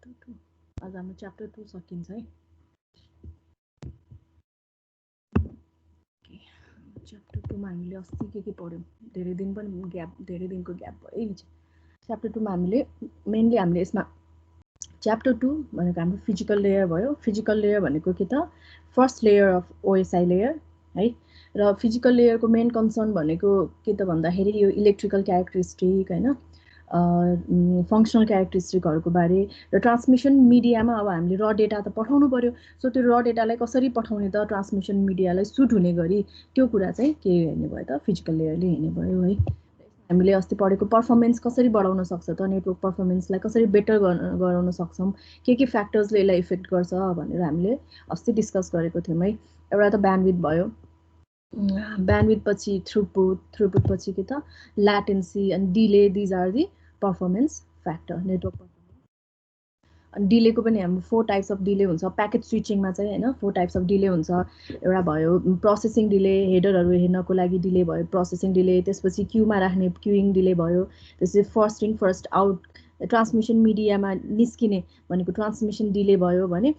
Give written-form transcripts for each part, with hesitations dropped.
आज हाम्रो च्याप्टर 2 सकिन्छ है। च्याप्टर 2 मा हामीले अस्ति के पढ्यौँ, धेरै दिनको ग्याप भयो है। च्याप्टर 2 मा हामीले मेनली हामीले यसमा च्याप्टर 2 भनेको हाम्रो फिजिकल लेयर भयो। फिजिकल लेयर भनेको के त, first layer of OSI layer है। र फिजिकल लेयरको मेन कन्सर्न भनेको के त भन्दाखेरि यो इलेक्ट्रिकल क्यारेक्टरिस्टिक हैन, फङ्सनल क्यारेक्टरिस्टिकहरूको बारे र ट्रान्समिसन मिडियामा अब हामीले र डेटा त पठाउनु पर्यो। सो त्यो र डेटालाई कसरी पठाउने त ट्रान्समिसन मिडियालाई सुट हुने गरी, त्यो कुरा चाहिँ के हेर्ने भयो त, फिजिकल लेयरले हेर्ने भयो है। हामीले अस्ति पढेको पर्फर्मेन्स कसरी बढाउन सक्छ त, नेटवर्क पर्फर्मेन्सलाई कसरी बेटर गराउन सक्छौँ, के फ्याक्टर्सले यसलाई इफेक्ट गर्छ भनेर हामीले अस्ति डिस्कस गरेको थियौँ है। एउटा त ब्यान्डविड्थ भयो, ब्यान्डविड्थ पछि थ्रुपुट पछि के त latency and delay, these are the performance factor network performance. अनि डिलेको पनि हाम्रो 4 टाइप्स अफ डिले हुन्छ प्याकेट स्विचिङमा चाहिँ हैन, 4 टाइप्स अफ डिले हुन्छ। एउटा भयो प्रोसेसिङ डिले, हेडरहरू हेर्नको लागि डिले भयो प्रोसेसिङ डिले, त्यसपछि क्यूमा राख्ने क्यूइङ डिले भयो, त्यसपछि first in first out transmission मिडियामा निस्किने भनेको ट्रान्समिसन डिले भयो भने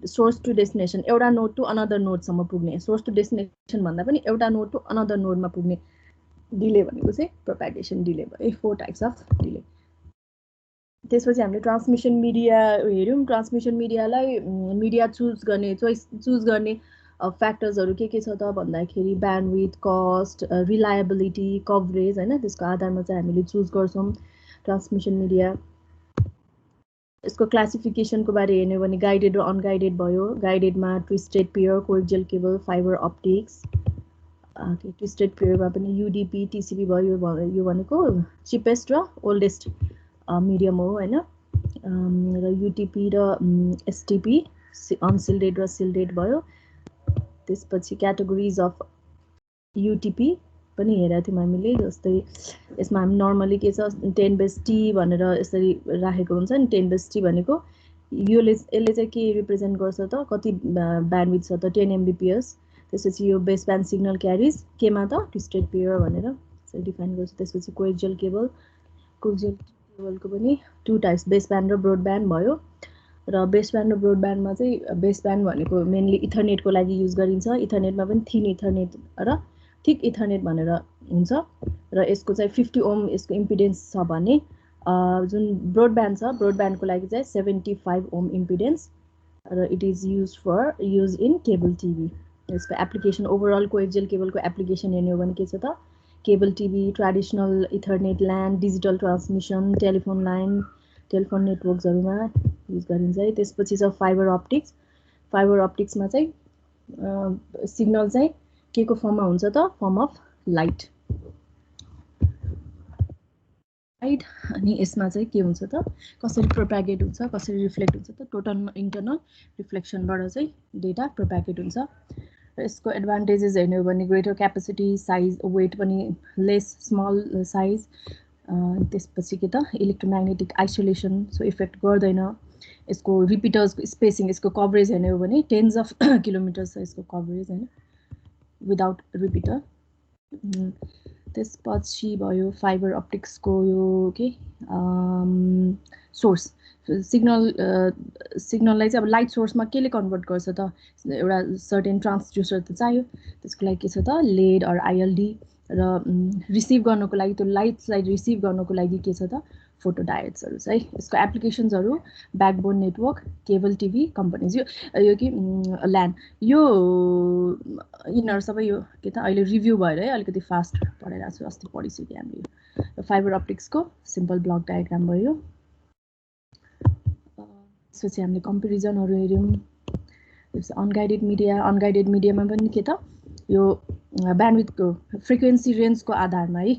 सोर्स टु डेस्टिनेसन, एउटा नोड टु अनदर नोडसम्म पुग्ने, सोर्स टु डेस्टिनेसन भन्दा पनि एउटा नोड टु अनदर नोडमा पुग्ने डिले भनेको चाहिँ प्रोपागेसन डिले भयो। 4 टाइप्स अफ डिले। त्यसपछि हामीले ट्रान्समिसन मिडिया हेऱ्यौँ। ट्रान्समिसन मिडियालाई मिडिया चुज गर्ने फ्याक्टर्सहरू के छ त भन्दाखेरि ब्यान्डविड्थ, कस्ट, रिलायबिलिटी, कभरेज हैन, त्यसको आधारमा चाहिँ हामीले चुज गर्छौँ ट्रान्समिसन मिडिया। यसको क्लासिफिकेसनको बारे हेर्ने भने गाइडेड र अनगाइडेड भयो। गाइडेडमा twisted pair, coaxial cable, fibre optics. Twisted पेयरमा पनि युडिपी, टिसिपी भयो। यो भनेको चिपेस्ट र ओल्डेस्ट मिडियम हो हैन। र युटिपी र एसटिपी, अनसिल्डेड र सिल्डेड भयो। त्यसपछि क्याटेगोरिज अफ युटिपी पनि हेरेको थियौँ हामीले। जस्तै यसमा हामी नर्मली के छ 10/t भनेर यसरी राखेको हुन्छ नि। 10/t भनेको यसले चाहिँ के रिप्रेजेन्ट गर्छ त, कति ब्यान्डविड्थ छ त 10 mbps। त्यसपछि यो बेस ब्यान्ड सिग्नल क्यारिज केमा त ट्विस्टेड पेयर भनेर यसरी डिफाइन गर्छ। त्यसपछि कोएक्सियल केबलको पनि 2 टाइप्स, बेस ब्यान्ड र ब्रोड ब्यान्ड भयो। र बेस ब्यान्ड र ब्रोड ब्यान्डमा चाहिँ बेस ब्यान्ड भनेको मेनली इथरनेटको लागि युज गरिन्छ। इथरनेटमा पनि थिन इथरनेट र थिक इथरनेट भनेर हुन्छ। र यसको चाहिँ 50 ओम यसको इम्पिडेन्स छ भने जुन ब्रोड ब्यान्ड छ, ब्रोड ब्यान्डको लागि चाहिँ 75 ओम इम्पिडेन्स। र it is use in cable TV. यसको एप्लिकेसन ओभरअल कोएक्सियल केबलको एप्लिकेसन हेर्ने हो भने के छ त, cable TV, traditional Ethernet LAN, digital transmission, telephone line, telephone नेटवर्क्सहरूमा युज गरिन्छ है। त्यसपछि छ फाइबर अप्टिक्स। फाइबर अप्टिक्समा चाहिँ सिग्नल चाहिँ के को फर्ममा हुन्छ त, फर्म अफ लाइट। अनि यसमा चाहिँ के हुन्छ त, कसरी प्रोपागेट हुन्छ, कसरी रिफ्लेक्ट हुन्छ त, टोटल इन्टरनल रिफ्लेक्सनबाट चाहिँ डेटा प्रोपागेट हुन्छ। र यसको एडभान्टेजेस हेर्ने हो भने ग्रेटर क्यापेसिटी, साइज, वेट पनि लेस, स्मल साइज। त्यसपछि के त इलेक्ट्रोम्याग्नेटिक आइसोलेसन, सो इफेक्ट गर्दैन। यसको रिपिटर्सको स्पेसिङ, यसको कभरेज हेर्ने हो भने 10s of किलोमिटर्स छ यसको कभरेज हैन, विदाउट रिपिटर। त्यसपछि भयो फाइबर अप्टिक्सको यो के सोर्स, सिग्नललाई चाहिँ अब लाइट सोर्समा केले कन्भर्ट गर्छ त, एउटा सर्टेन ट्रान्सड्युसर त चाहियो। त्यसको लागि के छ त लेड अर आइएलडी। र रिसिभ गर्नको लागि, त्यो लाइट्सलाई रिसिभ गर्नको लागि के छ त फोटोडायोड्सहरू छ है। यसको एप्लिकेसन्सहरू backbone network, cable TV companies, यो कि ल्यान, यो यिनीहरू सबै यो के त अहिले रिभ्यू भएर है अलिकति फास्ट पढाइरहेको छु, अस्ति पढिसक्यो हामीले यो। फाइबर अप्टिक्सको सिम्पल ब्लक डायग्राम भयो। त्यसपछि हामीले कम्पेरिजनहरू हेऱ्यौँ। त्यसपछि अनगाइडेड मिडियामा पनि के त यो ब्यान्डविड्थको फ्रिक्वेन्सी रेन्जको आधारमा है,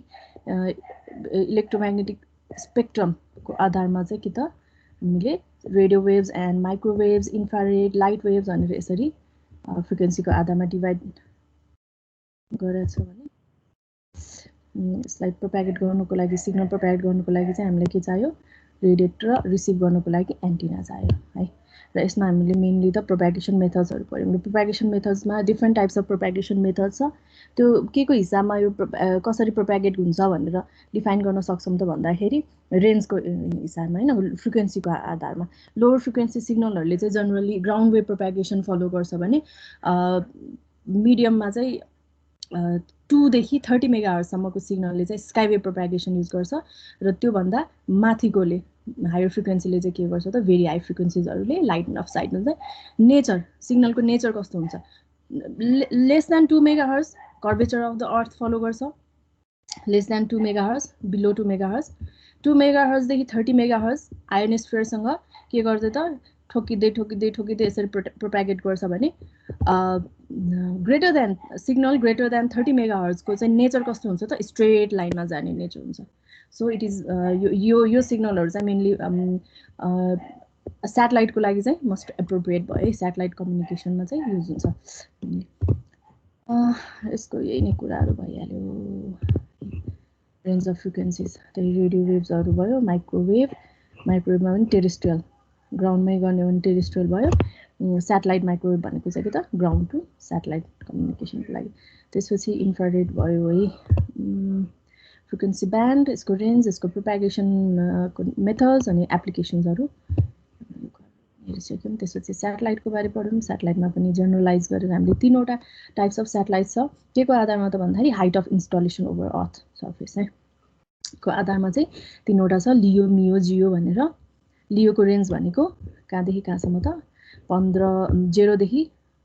इलेक्ट्रोम्याग्नेटिक स्पेक्ट्रमको आधारमा चाहिँ के त हामीले radio waves and microwaves, infrared, light waves भनेर यसरी फ्रिक्वेन्सीको आधारमा डिभाइड गरेको छ भने यसलाई प्रोपागेट गर्नुको लागि, सिग्नल प्रोपागेट गर्नुको लागि चाहिँ हामीलाई के चाहियो, रेडिएट र रिसिभ गर्नको लागि एन्टिना चाहियो है। र यसमा हामीले मेनली त propagation मेथड्सहरु पढ्यौं। Propagation मेथड्समा different types of propagation method छ। त्यो के को हिसाबमा यो कसरी प्रोपागेट हुन्छ भनेर डिफाइन गर्न सक्छौं त भन्दाखेरि रेन्जको हिसाबमा हैन, फ्रिक्वेन्सीको आधारमा। लोवर फ्रिक्वेन्सी सिग्नलहरुले चाहिँ generally ground wave propagation follow गर्छ भने मिडियममा चाहिँ 2 देखि 30 मेगाहर्ज सम्मको सिग्नलले चाहिँ स्काई वेभ प्रोपागेसन युज गर्छ र त्यो भन्दा माथिकोले हायर फ्रिक्वेन्सीले चाहिँ के गर्छ त भेरी हाई फ्रिक्वेन्सीजहरुले लाइट अफ साइड हुन्छ। नेचर सिग्नलको नेचर कस्तो हुन्छ, less than 2 megahertz curvature of the earth follow गर्छ, less than 2 megahertz below 2 megahertz, 2 megahertz देखि 30 मेगाहर्ज आयोनोस्फियरसँग के गर्छ त ठोकिदै ठोकिदै ठोकिदै यसरी प्रोपागेट गर्छ भने greater than signal greater than 30 मेगाहर्जको चाहिँ नेचर कस्तो हुन्छ त स्ट्रेट लाइनमा जाने नेचर हुन्छ। सो इट इज यो सिग्नलहरु चाहिँ मेनली स्याटेलाइटको लागि चाहिँ मोस्ट एप्रोप्रिएट भयो है, स्याटेलाइट कम्युनिकेसनमा चाहिँ युज हुन्छ। यसको यही नै कुराहरु भइहाल्यो। रेन्ज अफ फ्रिक्वेन्सीज त्यही रेडियो वेभ्सहरु भयो, माइक्रोवेभमा पनि टेरेस्ट्रियल ग्राउन्डमै गर्ने हो भने टेरेस्ट्रियल भयो, स्याटेलाइट माइक्रोवेभ भनेको चाहिँ के त ग्राउन्ड टु स्याटेलाइट कम्युनिकेसनको लागि। त्यसपछि इन्फ्रारेड भयो है, फ्रिक्वेन्सी ब्यान्ड, यसको रेन्ज, यसको प्रोपागेसन को मेथड्स अनि एप्लिकेसन्सहरु हेरिसक्यौं। त्यसपछि स्याटेलाइटको बारे पढ्यौं। स्याटेलाइटमा पनि जनरलाइज गरेर हामीले 3वटा टाइप्स अफ स्याटेलाइट छ। के को आधारमा त भन्दाखेरि height of installation over earth surface है को आधारमा चाहिँ 3वटा छ, लियो, मियो, जियो भनेर। लियोको रेन्ज भनेको कहाँदेखि कहाँसम्म त 0 देखि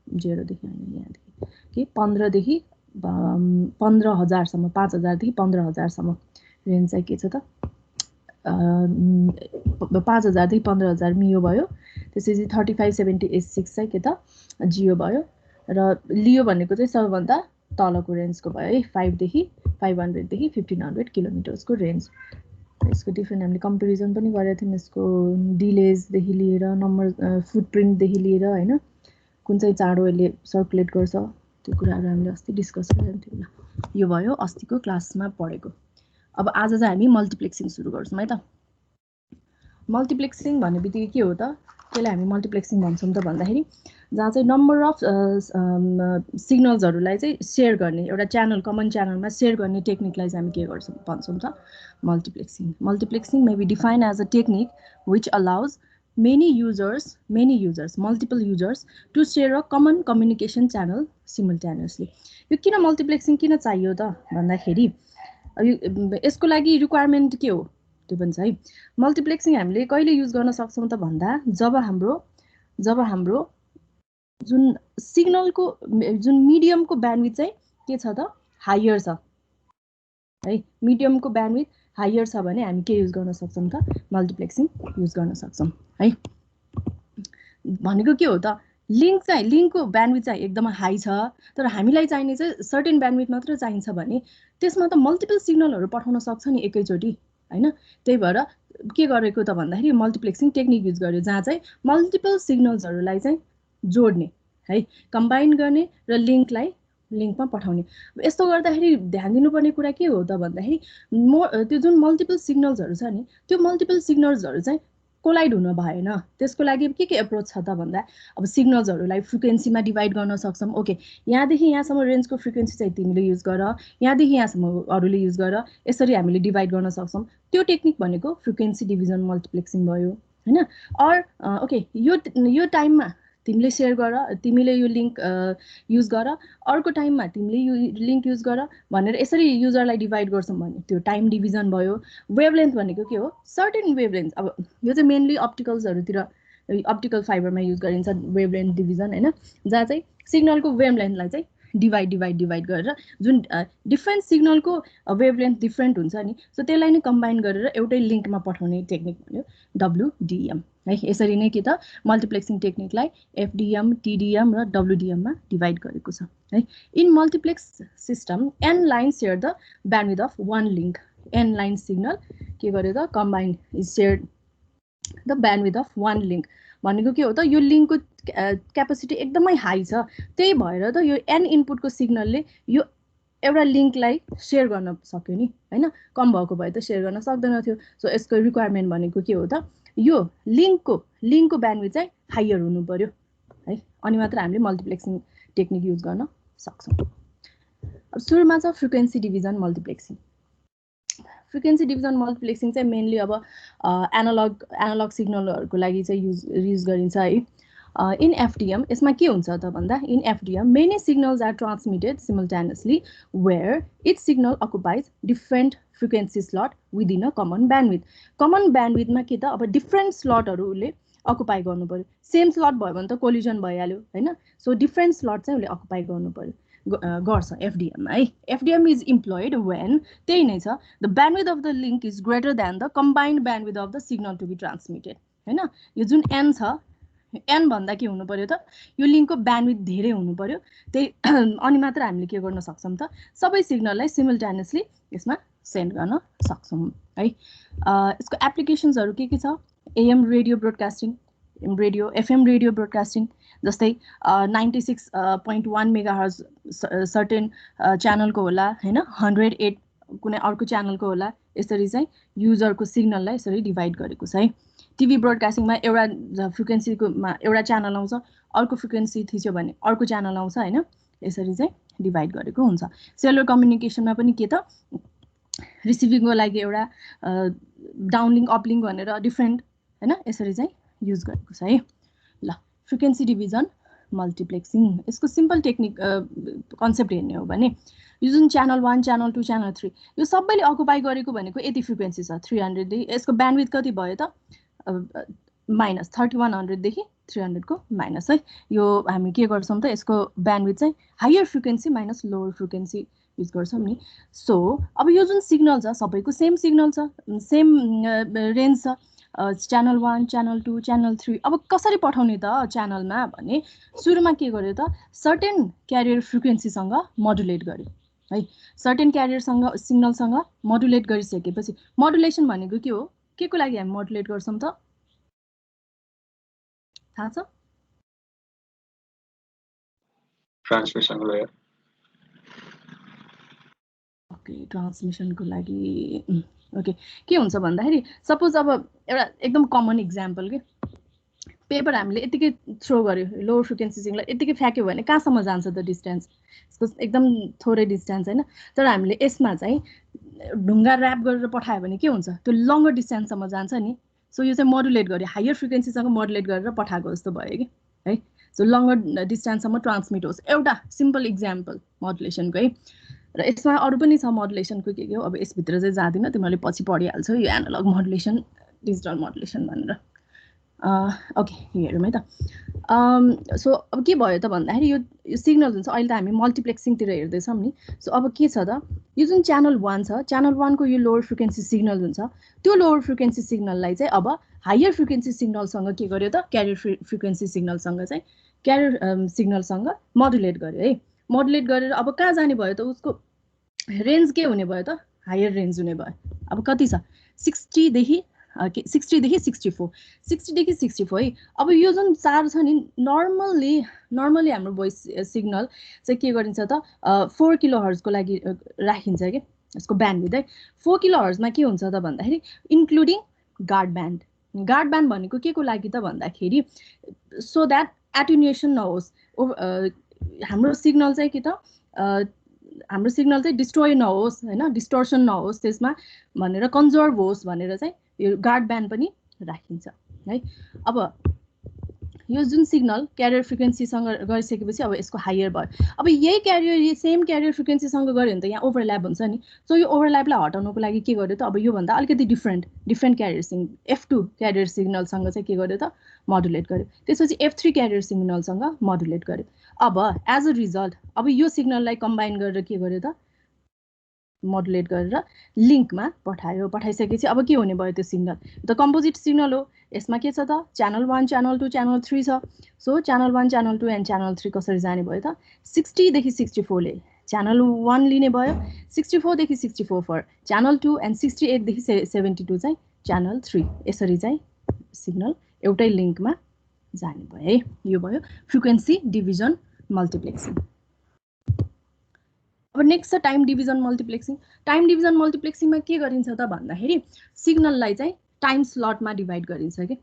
हैन यहाँदेखि के 15 देखि 15,000 सम्म, 5,000 देखि 15,000 सम्म रेन्ज चाहिँ के छ त 5,000 देखि 15,000 मियो भयो। त्यसपछि 3576 चाहिँ के त जियो भयो। र लियो भनेको चाहिँ सबभन्दा तलको रेन्जको भयो है, 5 देखि 500 देखि 1500 किलोमिटर्सको रेन्ज। यसको डिफ्रेन्ट हामीले कम्पेरिजन पनि गरेका थियौं, यसको डिलेजदेखि लिएर नम्बर फुटप्रिन्टदेखि लिएर हैन कुन चाहिँ चाँडो यसले सर्कुलेट गर्छ त्यो कुराहरु हामीले अस्ति डिस्कस गरेका थियौं। यो भयो अस्तिको क्लासमा पढेको। अब आज चाहिँ हामी मल्टिप्लेक्सिङ सुरु गर्छौं है त। मल्टिप्लेक्सिङ भन्ने बित्तिकै के हो त, त्यसलाई हामी मल्टिप्लेक्सिङ भन्छौं त भन्दाखेरि जहाँ चाहिँ नम्बर अफ सिग्नल्सहरुलाई चाहिँ शेयर गर्ने एउटा च्यानल, कमन च्यानलमा शेयर गर्ने टेक्निकलाई चाहिँ हामी के गर्छौं भन्छौं त मल्टिप्लेक्सिङ। मल्टिप्लेक्सिङ may be defined as a technique which allows many users, multiple users to share a common communication channel simultaneously. यो किन मल्टिप्लेक्सिङ किन चाहियो त भन्दाखेरि यसको लागि रिक्वायरमेन्ट के हो त्यो पनि छ है। मल्टिप्लेक्सिङ हामीले कहिले युज गर्न सक्छौं त भन्दा जब हाम्रो जुन सिग्नलको जुन मिडियमको ब्यान्डविड्थ चाहिँ के छ त हायर छ है, मिडियमको ब्यान्डविड्थ हायर छ भने हामी के युज गर्न सक्छौं त मल्टिप्लेक्सिङ युज गर्न सक्छौं है। भनेको के हो त लिंकको ब्यान्डविड्थ चाहिँ एकदमै हाई छ तर हामीलाई चाहिने चाहिँ सर्टेन ब्यान्डविड्थ मात्र चाहिन्छ भने त्यसमा त मल्टिपल सिग्नलहरु पठाउन सक्छ नि एकैचोटी हैन। त्यही भएर के गरेको त भन्दाखेरि मल्टिप्लेक्सिङ टेक्निक युज गर्यो जहाँ चाहिँ मल्टिपल सिग्नल्सहरुलाई चाहिँ जोड्ने है, कम्बाइन गर्ने र लिंकमा पठाउने। यस्तो गर्दाखेरि ध्यान दिनुपर्ने कुरा के हो त भन्दाखेरि त्यो जुन मल्टिपल सिग्नल्सहरु छ नि त्यो मल्टिपल सिग्नल्सहरु चाहिँ कोलाइड हुन भएन। त्यसको लागि के एप्रोच छ त भन्दा अब सिग्नल्सहरुलाई फ्रिक्वेन्सीमा डिभाइड गर्न सक्छौं। ओके, यहाँदेखि यहाँसम्म रेन्जको फ्रिक्वेन्सी चाहिँ तिमीले युज गर, यहाँदेखि यहाँसम्म अरूले युज गर, यसरी हामीले डिभाइड गर्न सक्छौं। त्यो टेक्निक भनेको फ्रिक्वेन्सी डिभिजन मल्टिप्लेक्सिङ भयो हैन। ओके, यो टाइममा तिमीले शेयर गर, तिमीले यो लिंक युज गर, अर्को टाइममा तिमीले यो लिंक युज गर भनेर यसरी युजरलाई डिभाइड गर्छौं भने त्यो टाइम डिभिजन भयो। वेभलेन्थ भनेको के हो, सर्टेन वेभलेन्थ। अब यो चाहिँ मेनली अप्टिकल्सहरुतिर अप्टिकल फाइबरमा युज गरिन्छ वेभलेन्थ डिभिजन हैन, जहाँ चाहिँ सिग्नलको वेभलेन्थलाई चाहिँ डिभाइड गरेर जुन डिफरेन्ट सिग्नलको वेभलेन्थ डिफरेन्ट हुन्छ नि सो त्यसलाई नै कम्बाइन गरेर एउटै लिंकमा पठाउने टेक्निक भन्यो WDM है। यसरी नै के त मल्टिप्लेक्सिङ टेक्निकलाई FDM, TDM र WDM मा डिभाइड गरेको छ है। In multiplex system n lines share the bandwidth of one link. n line signal के गर्यो त combine is shared the bandwidth of one link. भनेको के हो त यो लिंकको क्यापेसिटी एकदमै हाई छ, त्यही भएर त यो n इनपुटको सिग्नलले यो एउटा लिङ्कलाई सेयर गर्न सक्यो नि हैन कम भएको भए त सेयर गर्न सक्दैन थियो सो यसको रिक्वायरमेन्ट भनेको के हो त यो लिङ्कको ब्यान्डविड्थ चाहिँ हायर हुनु पर्यो है अनि मात्र हामीले मल्टिप्लेक्सिङ टेक्निक युज गर्न सक्छौँ अब सुरुमा छ फ्रिक्वेन्सी डिभिजन मल्टिप्लेक्सिङ फ्रिक्वेन्सी डिभिजन मल्टिप्लेक्सिङ चाहिँ मेनली अब एनालग सिग्नलहरूको लागि चाहिँ युज गरिन्छ है इन FDM यसमा के हुन्छ त भन्दा in FDM many signals are transmitted simultaneously where each signal occupies different frequency slot within a common bandwidth मा के त अब डिफरेन्ट स्लटहरुले अकुपाई गर्नु पर्यो सेम स्लट भयो भने त कोलिजन भइहाल्यो हैन सो डिफरेन्ट स्लट चाहिँ उले अकुपाई गर्नु पर्यो गर्छ FDM है FDM is employed when त्यही नै छ the bandwidth of the link is greater than the combined bandwidth of the signal to be transmitted हैन यो जुन n छ n भन्दा के हुनु पर्यो त यो लिङ्कको ब्यान्डविड्थ धेरै हुनु पर्यो त्यही अनि मात्र हामीले के गर्न सक्छौं त सबै सिग्नललाई सिमुलटेनियसली यसमा सेन्ड गर्न सक्छौं है यसको एप्लिकेशन्सहरु के छ AM radio broadcasting radio FM radio broadcasting जस्तै 96.1 मेगाहर्ज सर्टेन च्यानलको होला हैन 108 कुनै अर्को च्यानलको होला यसरी चाहिँ युजरको सिग्नललाई यसरी डिभाइड गरेको छ है टिभी ब्रोडकास्टिङमा एउटा फ्रिक्वेन्सीकोमा एउटा च्यानल आउँछ अर्को फ्रिक्वेन्सी थिच्यो भने अर्को च्यानल आउँछ हैन यसरी चाहिँ डिभाइड गरेको हुन्छ सेलुलर कम्युनिकेसनमा पनि के त रिसिभिङको लागि एउटा डाउनलिङ्क अपलिङ्क भनेर डिफरेन्ट हैन यसरी चाहिँ युज गरेको छ है ल फ्रिक्वेन्सी डिभिजन मल्टिप्लेक्सिङ यसको सिम्पल टेक्निक कन्सेप्ट हेर्ने हो भने यो जुन च्यानल 1 च्यानल 2 च्यानल 3 यो सबैले अकुपाई गरेको भनेको यति फ्रिक्वेन्सी छ 300 देखि यसको ब्यान्डविड्थ कति भयो त माइनस 3100 देखि 300 को माइनस है यो हामी के गर्छौं त यसको ब्यान्डविड्थ चाहिँ higher frequency minus lower frequency use गर्छौं नि सो अब यो जुन सिग्नल छ सबैको सेम सिग्नल छ सेम रेन्ज छ च्यानल 1 च्यानल 2 च्यानल 3 अब कसरी पठाउने त च्यानलमा भने सुरुमा के गर्यो त सर्टेन क्यारियर फ्रिक्वेन्सीसँग मोडुलेट गर्यो है सर्टेन क्यारियरसँग सिग्नलसँग मोडुलेट गरिसकेपछि मोडुलेसन भनेको के को लागि हामी मोडुलेट गर्छौं त थाहा छ ट्रान्समिसन लेयर ओके ट्रान्समिसनको लागि ओके के हुन्छ भन्दाखेरि सपोज अब एउटा एकदम कमन एक्जाम्पल के पेपर हामीले यतिकै थ्रो गर्यो लोवर फ्रिक्वेन्सी सिग्नल यतिकै फ्याक्यो भने कहाँसम्म जान्छ त डिस्टेन्स यसको एकदम थोरै डिस्टेन्स हैन तर हामीले यसमा चाहिँ ढुङ्गा र्याप गरेर पठायो भने के हुन्छ त्यो लङ्गर डिस्टेन्ससम्म जान्छ नि सो यो चाहिँ मोडुलेट गर्यो हायर फ्रिक्वेन्सीसँग मोडुलेट गरेर पठाएको जस्तो भयो कि है सो लङ्गर डिस्टेन्ससम्म ट्रान्समिट होस् एउटा सिम्पल एक्जाम्पल मोडुलेसनको है र यसमा अरु पनि छ मोडुलेसनको के हो अब यसभित्र चाहिँ जादिन तिमीले पछि पढिहाल्छौ यो एनालग मोडुलेसन डिजिटल मोडुलेसन भनेर ओके हेरौँ है त सो अब के भयो त भन्दाखेरि यो सिग्नल जुन छ अहिले त हामी मल्टिप्लेक्सिङतिर हेर्दैछौँ नि सो अब के छ त यो जुन च्यानल 1 छ च्यानल 1 को यो लोवर फ्रिक्वेन्सी सिग्नल जुन छ त्यो लोवर फ्रिक्वेन्सी सिग्नललाई चाहिँ अब हायर फ्रिक्वेन्सी सिग्नलसँग के गर्यो त क्यारियर फ्रिक्वेन्सी सिग्नलसँग चाहिँ क्यारियर सिग्नलसँग मोडुलेट गर्यो है मोडुलेट गरेर अब कहाँ जाने भयो त उसको रेन्ज के हुने भयो त हायर रेन्ज हुने भयो अब कति छ 60 देखि 64 देखि 64 है अब यो जुन चार छ नि नर्मली हाम्रो भोइस सिग्नल चाहिँ के गरिन्छ त 4 किलोहर्ज को लागि राखिन्छ के यसको ब्यान्डविड्थ है 4 किलोहर्ज मा के हुन्छ त भन्दाखेरि इन्क्लुडिङ गार्ड ब्यान्ड भनेको के को लागि त भन्दाखेरि सो दैट एटेन्युएसन नहोस् हाम्रो सिग्नल चाहिँ के त हाम्रो सिग्नल चाहिँ डिस्ट्रोय नहोस् हैन डिस्टोर्सन नहोस् त्यसमा भनेर कन्जर्भ होस् भनेर चाहिँ यो गार्ड ब्यान्ड पनि राखिन्छ है अब यो जुन सिग्नल क्यारियर फ्रिक्वेन्सीसँग गरिसकेपछि अब यसको हायर भयो अब यही क्यारियर यो सेम क्यारियर फ्रिक्वेन्सीसँग गर्यो भने त यहाँ ओभरल्याप हुन्छ नि सो यो ओभरल्यापलाई हटाउनको लागि के गर्यो त अब यो भन्दा अलिकति डिफरेन्ट क्यारियर F2 क्यारियर सिग्नलसँग चाहिँ के गर्यो त मोडुलेट गर्यो त्यसपछि F3 क्यारियर सिग्नलसँग मोडुलेट गर्यो अब एज अ रिजल्ट अब यो सिग्नललाई कम्बाइन गरेर के गर्यो त मोडुलेट गरेर लिङ्कमा पठाइसकेपछि अब के हुने भयो त्यो सिग्नल त कम्पोजिट सिग्नल हो यसमा के छ त च्यानल 1 च्यानल 2 च्यानल 3 छ so channel 1 channel 2 and channel 3 कसरी जाने भयो त 60 देखि 64 ले च्यानल 1 लिने भयो 64 देखि 64 फर च्यानल 2 एन्ड 68 देखि 72 चाहिँ च्यानल 3 यसरी चाहिँ सिग्नल एउटै लिङ्कमा जाने भयो है यो भयो फ्रिक्वेन्सी डिभिजन मल्टिप्लेक्सिङ अब नेक्स्ट छ टाइम डिभिजन मल्टिप्लेक्सिङ। टाइम डिभिजन मल्टिप्लेक्सिङमा के गरिन्छ त भन्दाखेरि सिग्नललाई चाहिँ टाइम स्लटमा डिभाइड गरिन्छ कि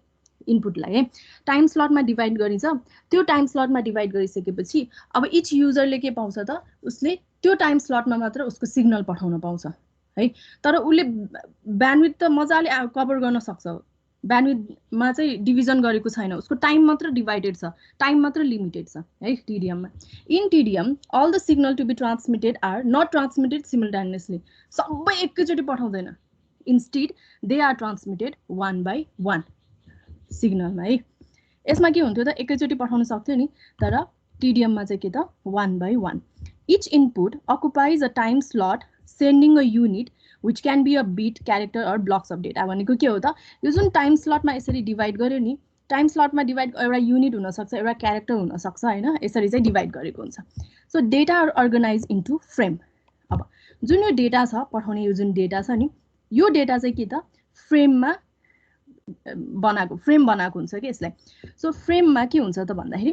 इनपुटलाई है टाइम स्लटमा डिभाइड गरिन्छ। त्यो टाइम स्लटमा डिभाइड गरिसकेपछि अब इच युजरले के पाउँछ त उसले त्यो टाइम स्लटमा मात्र उसको सिग्नल पठाउन पाउँछ है। तर उसले ब्यान्डविड्थ त मजाले कभर गर्न सक्छ, ब्यान्डविड्थमा चाहिँ डिभिजन गरेको छैन, उसको टाइम मात्र डिभाइडेड छ, टाइम मात्र लिमिटेड छ है टिडिएममा। In TDM all the signal to be transmitted are not transmitted simultaneously, सबै एकैचोटि पठाउँदैन, instead they are transmitted one by one सिग्नलमा है। यसमा के हुन्थ्यो त एकैचोटि पठाउन सक्थ्यो नि, तर टिडिएममा चाहिँ के त one by one. Each input occupies a time slot sending a unit which can be a bit character or blocks of data. भनेको के हो त यो जुन टाइम स्लटमा यसरी डिभाइड गर्यो नि, टाइम स्लटमा डिभाइड एउटा युनिट हुनसक्छ, एउटा क्यारेक्टर हुनसक्छ होइन, यसरी चाहिँ डिभाइड गरेको हुन्छ। So data are organise into frame. अब जुन यो डेटा छ पठाउने यो जुन डेटा छ नि, यो डेटा चाहिँ के त फ्रेममा फ्रेम बनाएको हुन्छ कि यसलाई। सो फ्रेममा के हुन्छ त भन्दाखेरि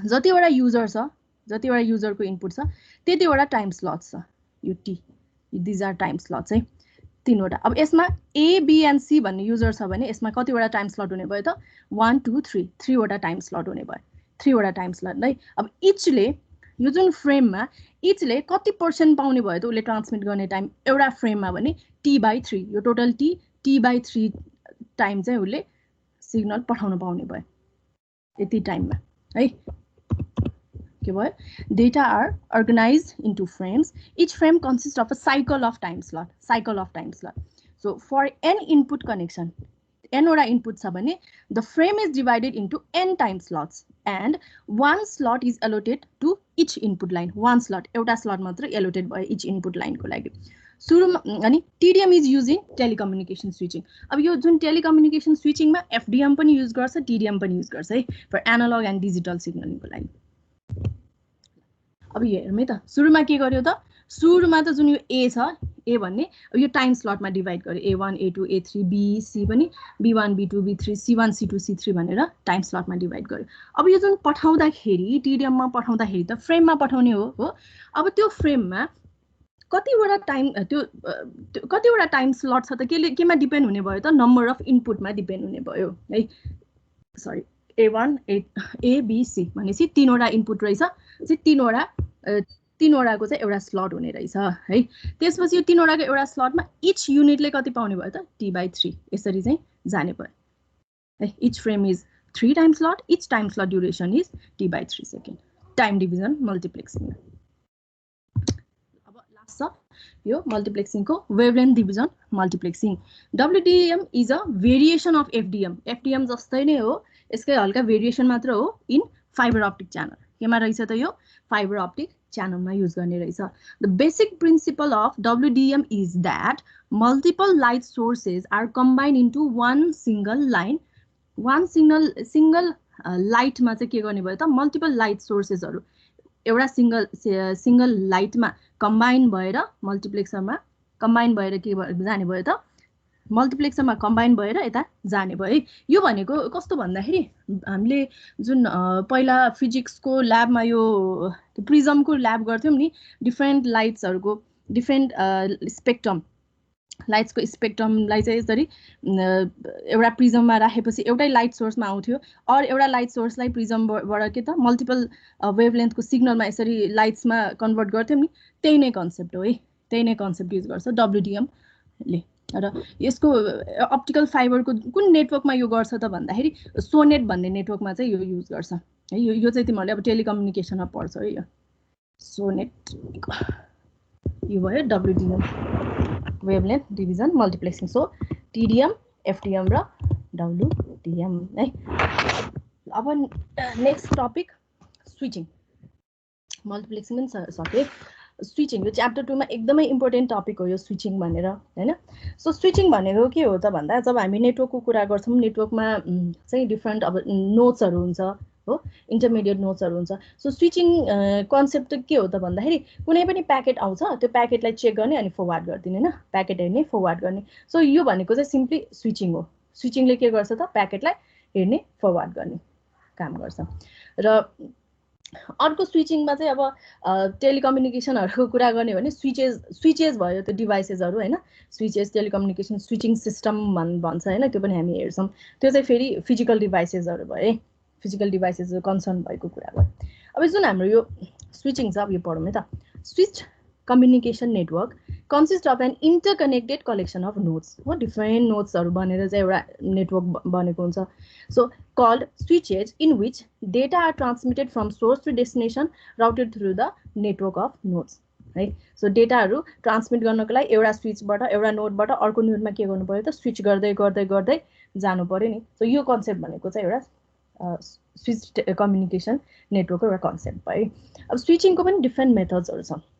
जतिवटा युजर छ, जतिवटा युजरको इनपुट छ त्यतिवटा टाइम स्लट छ, यो टी दिज आर टाइम स्लट्स है, तीनवटा। अब यसमा ए बी एन्ड सी भन्ने युजर छ भने यसमा कतिवटा टाइम स्लट हुने भयो त 1 2 3 3वटा टाइम स्लट हुने भयो, 3वटा टाइम स्लट है। अब इचले यो जुन फ्रेममा इचले कति % पाउने भयो त उसले ट्रान्समिट गर्ने टाइम एउटा फ्रेममा भने t/3, यो टोटल t/3 टाइम चाहिँ उसले सिग्नल पठाउन पाउने भयो यति टाइममा है। के भयो data are organise into frames, each frame consist of a cycle of time slot, cycle of time slot. So for n input connection, एनवटा इनपुट छ भने the frame is divided into n time slots and one slot is allotted to each input line. One slot, एउटा slot मात्र allotted भयो each input लाइनको लागि। सुरुमा अनि TDM is using telecommunication switching. अब यो जुन टेलिकम्युनिकेसन स्विचिङमा एफडिएम पनि युज गर्छ, टिडिएम पनि युज गर्छ है फर एनालग एन्ड डिजिटल सिग्नलिङको लागि। अब हेरौँ है त सुरुमा के गर्यो त, सुरुमा त जुन यो ए छ, ए भन्ने यो टाइम स्लटमा डिभाइड गर्यो, A1 A2 A3 B C पनि B1 B2 B3 C1 C2 C3 भनेर टाइम स्लटमा डिभाइड गर्यो। अब यो जुन पठाउँदाखेरि टिडिएममा पठाउँदाखेरि त फ्रेममा पठाउने हो। अब त्यो फ्रेममा कतिवटा टाइम त्यो कतिवटा टाइम स्लट छ त केमा डिपेन्ड हुने भयो त नम्बर अफ इनपुटमा डिपेन्ड हुने भयो है। Sorry A1 A B C भनेपछि तीनवटा इनपुट रहेछ, चाहिँ तीनवटाको चाहिँ एउटा स्लट हुने रहेछ है। त्यसपछि यो तीनवटाको एउटा स्लटमा इच युनिटले कति पाउने भयो त t/3, यसरी चाहिँ जाने भयो है। Each frame is 3 time slot, each time slot duration is t/3 second, time division multiplexing. अब लास्ट छ यो मल्टिप्लेक्सिङको wavelength division multiplexing. WDM is a variation of FDM, FDM जस्तै नै हो, यसकै हल्का भेरिएसन मात्र हो इन फाइबर अप्टिक च्यानल। केमा रहेछ त यो फाइबर अप्टिक च्यानलमा युज गर्ने रहेछ। The basic principle of WDM is that multiple light sources are combined into one single line. One single लाइटमा चाहिँ के गर्ने भयो त मल्टिपल लाइट सोर्सेसहरू एउटा सिङ्गल लाइटमा कम्बाइन भएर मल्टिप्लेक्सरमा कम्बाइन भएर के जाने भयो त मल्टिप्लेक्सरमा कम्बाइन भएर यता जाने भयो है। यो भनेको कस्तो भन्दाखेरि हामीले जुन पहिला फिजिक्सको ल्याबमा यो प्रिजमको ल्याब गर्थ्यौँ नि, डिफ्रेन्ट लाइट्सहरूको डिफ्रेन्ट स्पेक्ट्रम, लाइट्सको स्पेक्ट्रमलाई चाहिँ यसरी एउटा प्रिजममा राखेपछि एउटै लाइट सोर्समा आउँथ्यो, अर एउटा लाइट सोर्सलाई प्रिजमबाट के त मल्टिपल वेभलेन्थको सिग्नलमा यसरी लाइट्समा कन्भर्ट गर्थ्यौँ नि, त्यही नै कन्सेप्ट हो है, त्यही नै कन्सेप्ट युज गर्छ WDMले। र यसको अप्टिकल फाइबरको कुन नेटवर्कमा यो गर्छ त भन्दाखेरि सोनेट भन्ने नेटवर्कमा चाहिँ यो युज गर्छ है। यो चाहिँ तिमीहरूले अब टेलिकम्युनिकेसनमा पढ्छ है, यो सोनेट। यो भयो WDM वेभलेन्थ डिभिजन मल्टिप्लेक्सिङ। सो टिडिएम, एफडिएम र WDM है। अब नेक्स्ट टपिक स्विचिङ, मल्टिप्लेक्सिङ पनि सके। स्विचिङ यो च्याप्टर 2 मा एकदमै इम्पोर्टेन्ट टपिक हो यो स्विचिङ भनेर हैन। सो स्विचिङ भनेको के हो त भन्दा जब हामी नेटवर्कको कुरा गर्छौँ, नेटवर्कमा चाहिँ डिफ्रेन्ट अब नोड्सहरू हुन्छ हो, इन्टरमिडिएट नोड्सहरू हुन्छ। सो स्विचिङ कन्सेप्ट के हो त भन्दाखेरि कुनै पनि प्याकेट आउँछ, त्यो प्याकेटलाई चेक गर्ने अनि फरवार्ड गरिदिने हैन, प्याकेट हेर्ने फरवार्ड गर्ने। सो यो भनेको चाहिँ सिम्पली स्विचिङ हो। स्विचिङले के गर्छ त प्याकेटलाई हेर्ने फरवार्ड गर्ने काम गर्छ। र अर्को स्विचिङमा चाहिँ अब टेलिकम्युनिकेसनहरुको कुरा गर्ने भने स्विचेस भयो त्यो डिभाइसेसहरु हैन स्विचेस टेलिकम्युनिकेसन स्विचिङ सिस्टम भन्छ हैन त्यो पनि हामी हेर्छौं त्यो चाहिँ फेरि फिजिकल डिभाइसेसहरु भयो फिजिकल डिभाइसेस कन्सर्न भएको कुरा भयो अब जुन हाम्रो यो स्विचिङ छ अब यो पढौँ है त switch communication network consists of an interconnected collection of nodes. What different nodes are बनेर चाहिँ एउटा network बनेको हुन्छ. So called switches in which data are transmitted from source to destination routed through the network of nodes. Right? So data हरु transmit गर्नको लागि एउटा switch बाट एउटा node बाट अर्को node मा के गर्नु पर्यो त switch गर्दै जानु पर्यो नि. So यो concept भनेको चाहिँ एउटा switch communication network को एउटा concept भयो. अब switching को पनि different methods हरु छन्.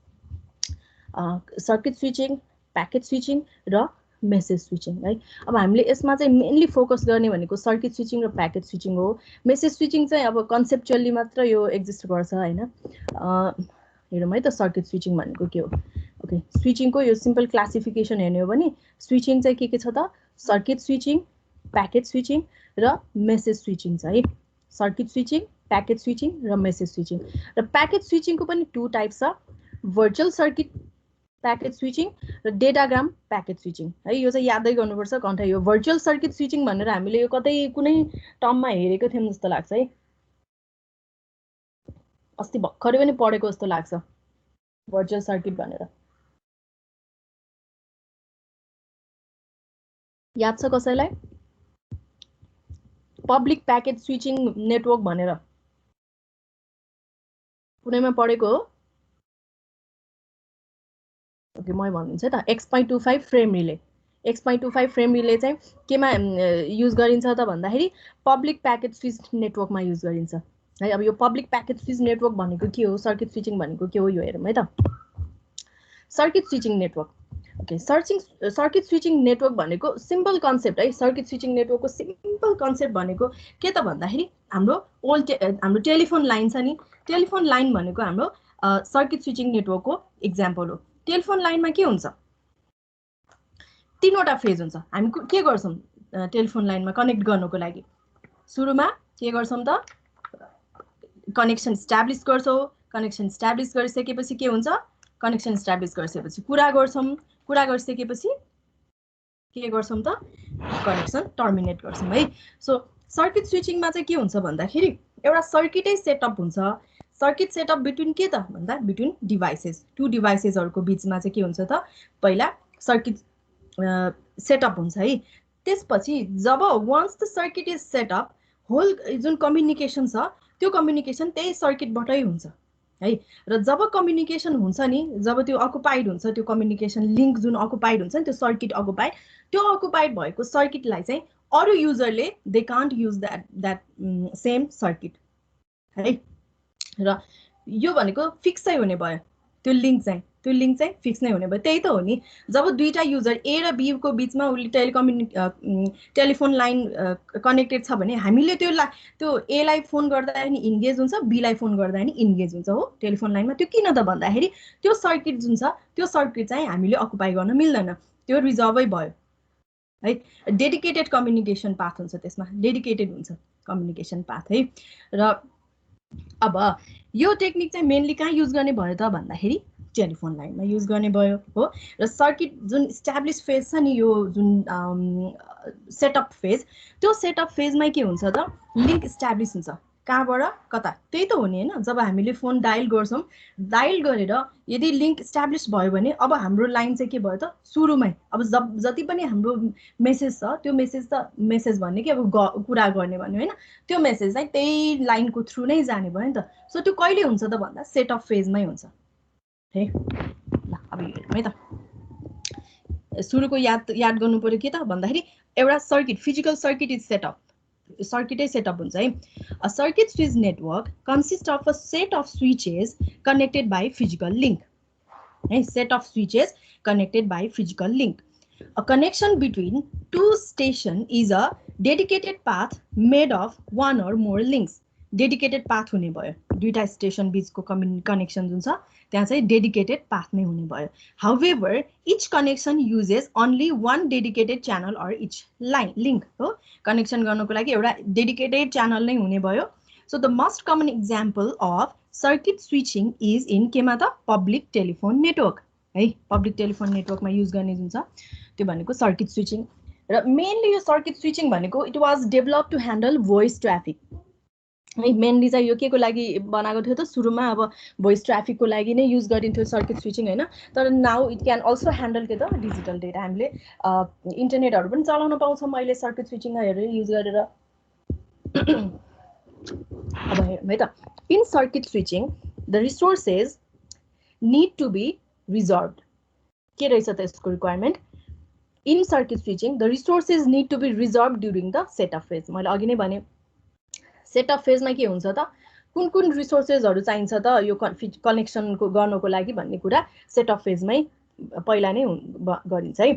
सर्किट स्विचिङ प्याकेट स्विचिङ र मेसेज स्विचिङ है अब हामीले यसमा चाहिँ मेनली फोकस गर्ने भनेको सर्किट स्विचिङ र प्याकेट स्विचिङ हो मेसेज स्विचिङ चाहिँ अब कन्सेप्चुअली मात्र यो एक्जिस्ट गर्छ हैन हेरौँ है त सर्किट स्विचिङ भनेको के हो ओके स्विचिङको यो सिम्पल क्लासिफिकेसन हेर्ने हो भने स्विचिङ चाहिँ के छ त सर्किट स्विचिङ प्याकेट स्विचिङ र मेसेज स्विचिङ छ है सर्किट स्विचिङ प्याकेट स्विचिङ र मेसेज स्विचिङ र प्याकेट स्विचिङको पनि टु टाइप्स छ भर्चुअल सर्किट प्याकेट स्विचिङ र डेटाग्राम प्याकेट स्विचिङ है यो चाहिँ यादै गर्नुपर्छ कन्ठा यो भर्चुअल सर्किट स्विचिङ भनेर हामीले यो कतै कुनै टर्ममा हेरेको थियौं जस्तो लाग्छ है अस्ति भर्खरै पनि पढेको जस्तो लाग्छ भर्चुअल सर्किट भनेर याद छ कसैलाई पब्लिक प्याकेट स्विचिङ नेटवर्क भनेर कुनैमा पढेको हो ओके म भन्दिन्छु त x.25 frame relay x.25 frame relay चाहिँ केमा युज गरिन्छ त भन्दाखेरि पब्लिक प्याकेट स्विच नेटवर्कमा युज गरिन्छ है अब यो पब्लिक प्याकेट स्विच नेटवर्क भनेको के हो सर्किट स्विचिङ भनेको के हो यो हेरौँ है त circuit switching network okay circuit switching network भनेको सिम्पल कन्सेप्ट है सर्किट स्विचिङ नेटवर्कको सिम्पल कन्सेप्ट भनेको के त भन्दाखेरि हाम्रो टेलिफोन लाइन छ नि टेलिफोन लाइन भनेको हाम्रो सर्किट स्विचिङ नेटवर्कको एक्जाम्पल हो टेलिफोन लाइनमा के हुन्छ तीनवटा फेज हुन्छ हामी के गर्छौं टेलिफोन लाइनमा कनेक्ट गर्नको लागि सुरुमा के गर्छौं त कनेक्सन एस्टाब्लिश गर्छौं कनेक्सन एस्टाब्लिश गरिसकेपछि के हुन्छ कनेक्सन एस्टाब्लिश गरिसकेपछि कुरा गरिसकेपछि के गर्छौं त कनेक्सन टर्मिनेट गर्छौं है सो सर्किट स्विचिङमा चाहिँ के हुन्छ भन्दाखेरि एउटा सर्किटै सेटअप हुन्छ सर्किट सेटअप बिट्विन के त भन्दा बिट्विन डिभाइसेस टु डिभाइसेसहरुको बीचमा चाहिँ के हुन्छ त पहिला सर्किट सेटअप हुन्छ है त्यसपछि जब once the circuit is setup whole जुन कम्युनिकेसन छ त्यो कम्युनिकेसन त्यही सर्किटबाटै हुन्छ है र जब कम्युनिकेसन हुन्छ नि जब त्यो अकुपाइड हुन्छ त्यो कम्युनिकेसन लिंक जुन अकुपाइड हुन्छ नि त्यो सर्किट अकुपाइड त्यो अकुपाइड भएको सर्किटलाई चाहिँ अरु युजरले they can't use that same circuit है र यो भनेको फिक्सै हुने भयो त्यो लिंक चाहिँ फिक्स नै हुने भयो त्यही त हो नि जब दुईटा युजर ए र बी को बीचमा उले टेलिफोन लाइन कनेक्टेड छ भने हामीले त्यो ए लाई फोन गर्दा नि इन्गेज हुन्छ बी लाई फोन गर्दा नि इन्गेज हुन्छ हो टेलिफोन लाइनमा त्यो किन त भन्दाखेरि त्यो सर्किट जुन छ त्यो सर्किट चाहिँ हामीले अकुपाई गर्न मिल्दैन त्यो रिजर्भै भयो है डेडिकेटेड कम्युनिकेसन पाथ हुन्छ त्यसमा डेडिकेटेड हुन्छ कम्युनिकेसन पाथ है र अब यो टेक्निक चाहिँ मेनली कहाँ युज गर्ने भयो त भन्दाखेरि टेलिफोन लाइनमा युज गर्ने भयो हो र सर्किट जुन एस्टाब्लिश फेज छ नि यो जुन सेटअप फेज त्यो सेटअप फेजमै के हुन्छ त लिंक एस्टाब्लिश हुन्छ कहाँबाट कता त्यही त हो नि हैन जब हामीले फोन डायल गर्छौं डायल गरेर यदि लिंक एस्टाब्लिश भयो भने अब हाम्रो लाइन चाहिँ के भयो त सुरुमै अब जति पनि हाम्रो मेसेज छ त्यो मेसेज भन्ने के अब कुरा गर्ने भन्ने हैन त्यो मेसेज चाहिँ त्यही लाइनको थ्रु नै जाने भयो नि त सो त्यो कहिले हुन्छ त भन्दा सेटअप फेजमै हुन्छ है ल अब हेरौँ है त सुरुको याद गर्नु पर्यो के त भन्दाखेरि एउटा circuit physical circuit is setup सर्किटै सेटअप हुन्छ है a circuit switch network consist of a set of switches connected by physical link है set of switches connected by physical link a connection between two station is a dedicated path made of one or more links dedicated path हुने भयो दुईटा station बीचको connection जुन छ त्यहाँ चाहिँ dedicated path नै हुने भयो however each connection uses only one dedicated channel or each line link हो कनेक्सन गर्नको लागि एउटा डेडिकेटेड च्यानल नै हुने भयो so the most common example of circuit switching is in केमा त पब्लिक टेलिफोन नेटवर्क है, पब्लिक टेलिफोन नेटवर्कमा युज गर्ने जुन छ त्यो भनेको सर्किट स्विचिङ। र मेनली यो सर्किट स्विचिङ भनेको it was develop to handle voice traffic है। मेनली चाहिँ यो के को लागि बनाएको थियो त, सुरुमा अब भोइस ट्राफिकको लागि नै युज गरिन्थ्यो सर्किट स्विचिङ हैन। तर now it can also handle के त डिजिटल डेटा। हामीले इन्टरनेटहरू पनि चलाउन पाउँछौँ अहिले सर्किट स्विचिङहरू युज गरेर। अब हेरौँ है त, in circuit switching the resources need to be reserved। के रहेछ त यसको requirement? In circuit switching the resources need to be reserved during the setup phase। मैले अघि नै भने सेटअप फेजमा के हुन्छ त, कुन कुन रिसोर्सेसहरू चाहिन्छ त यो कनेक्सनको गर्नको लागि भन्ने कुरा सेटअप फेजमै पहिला नै गरिन्छ है।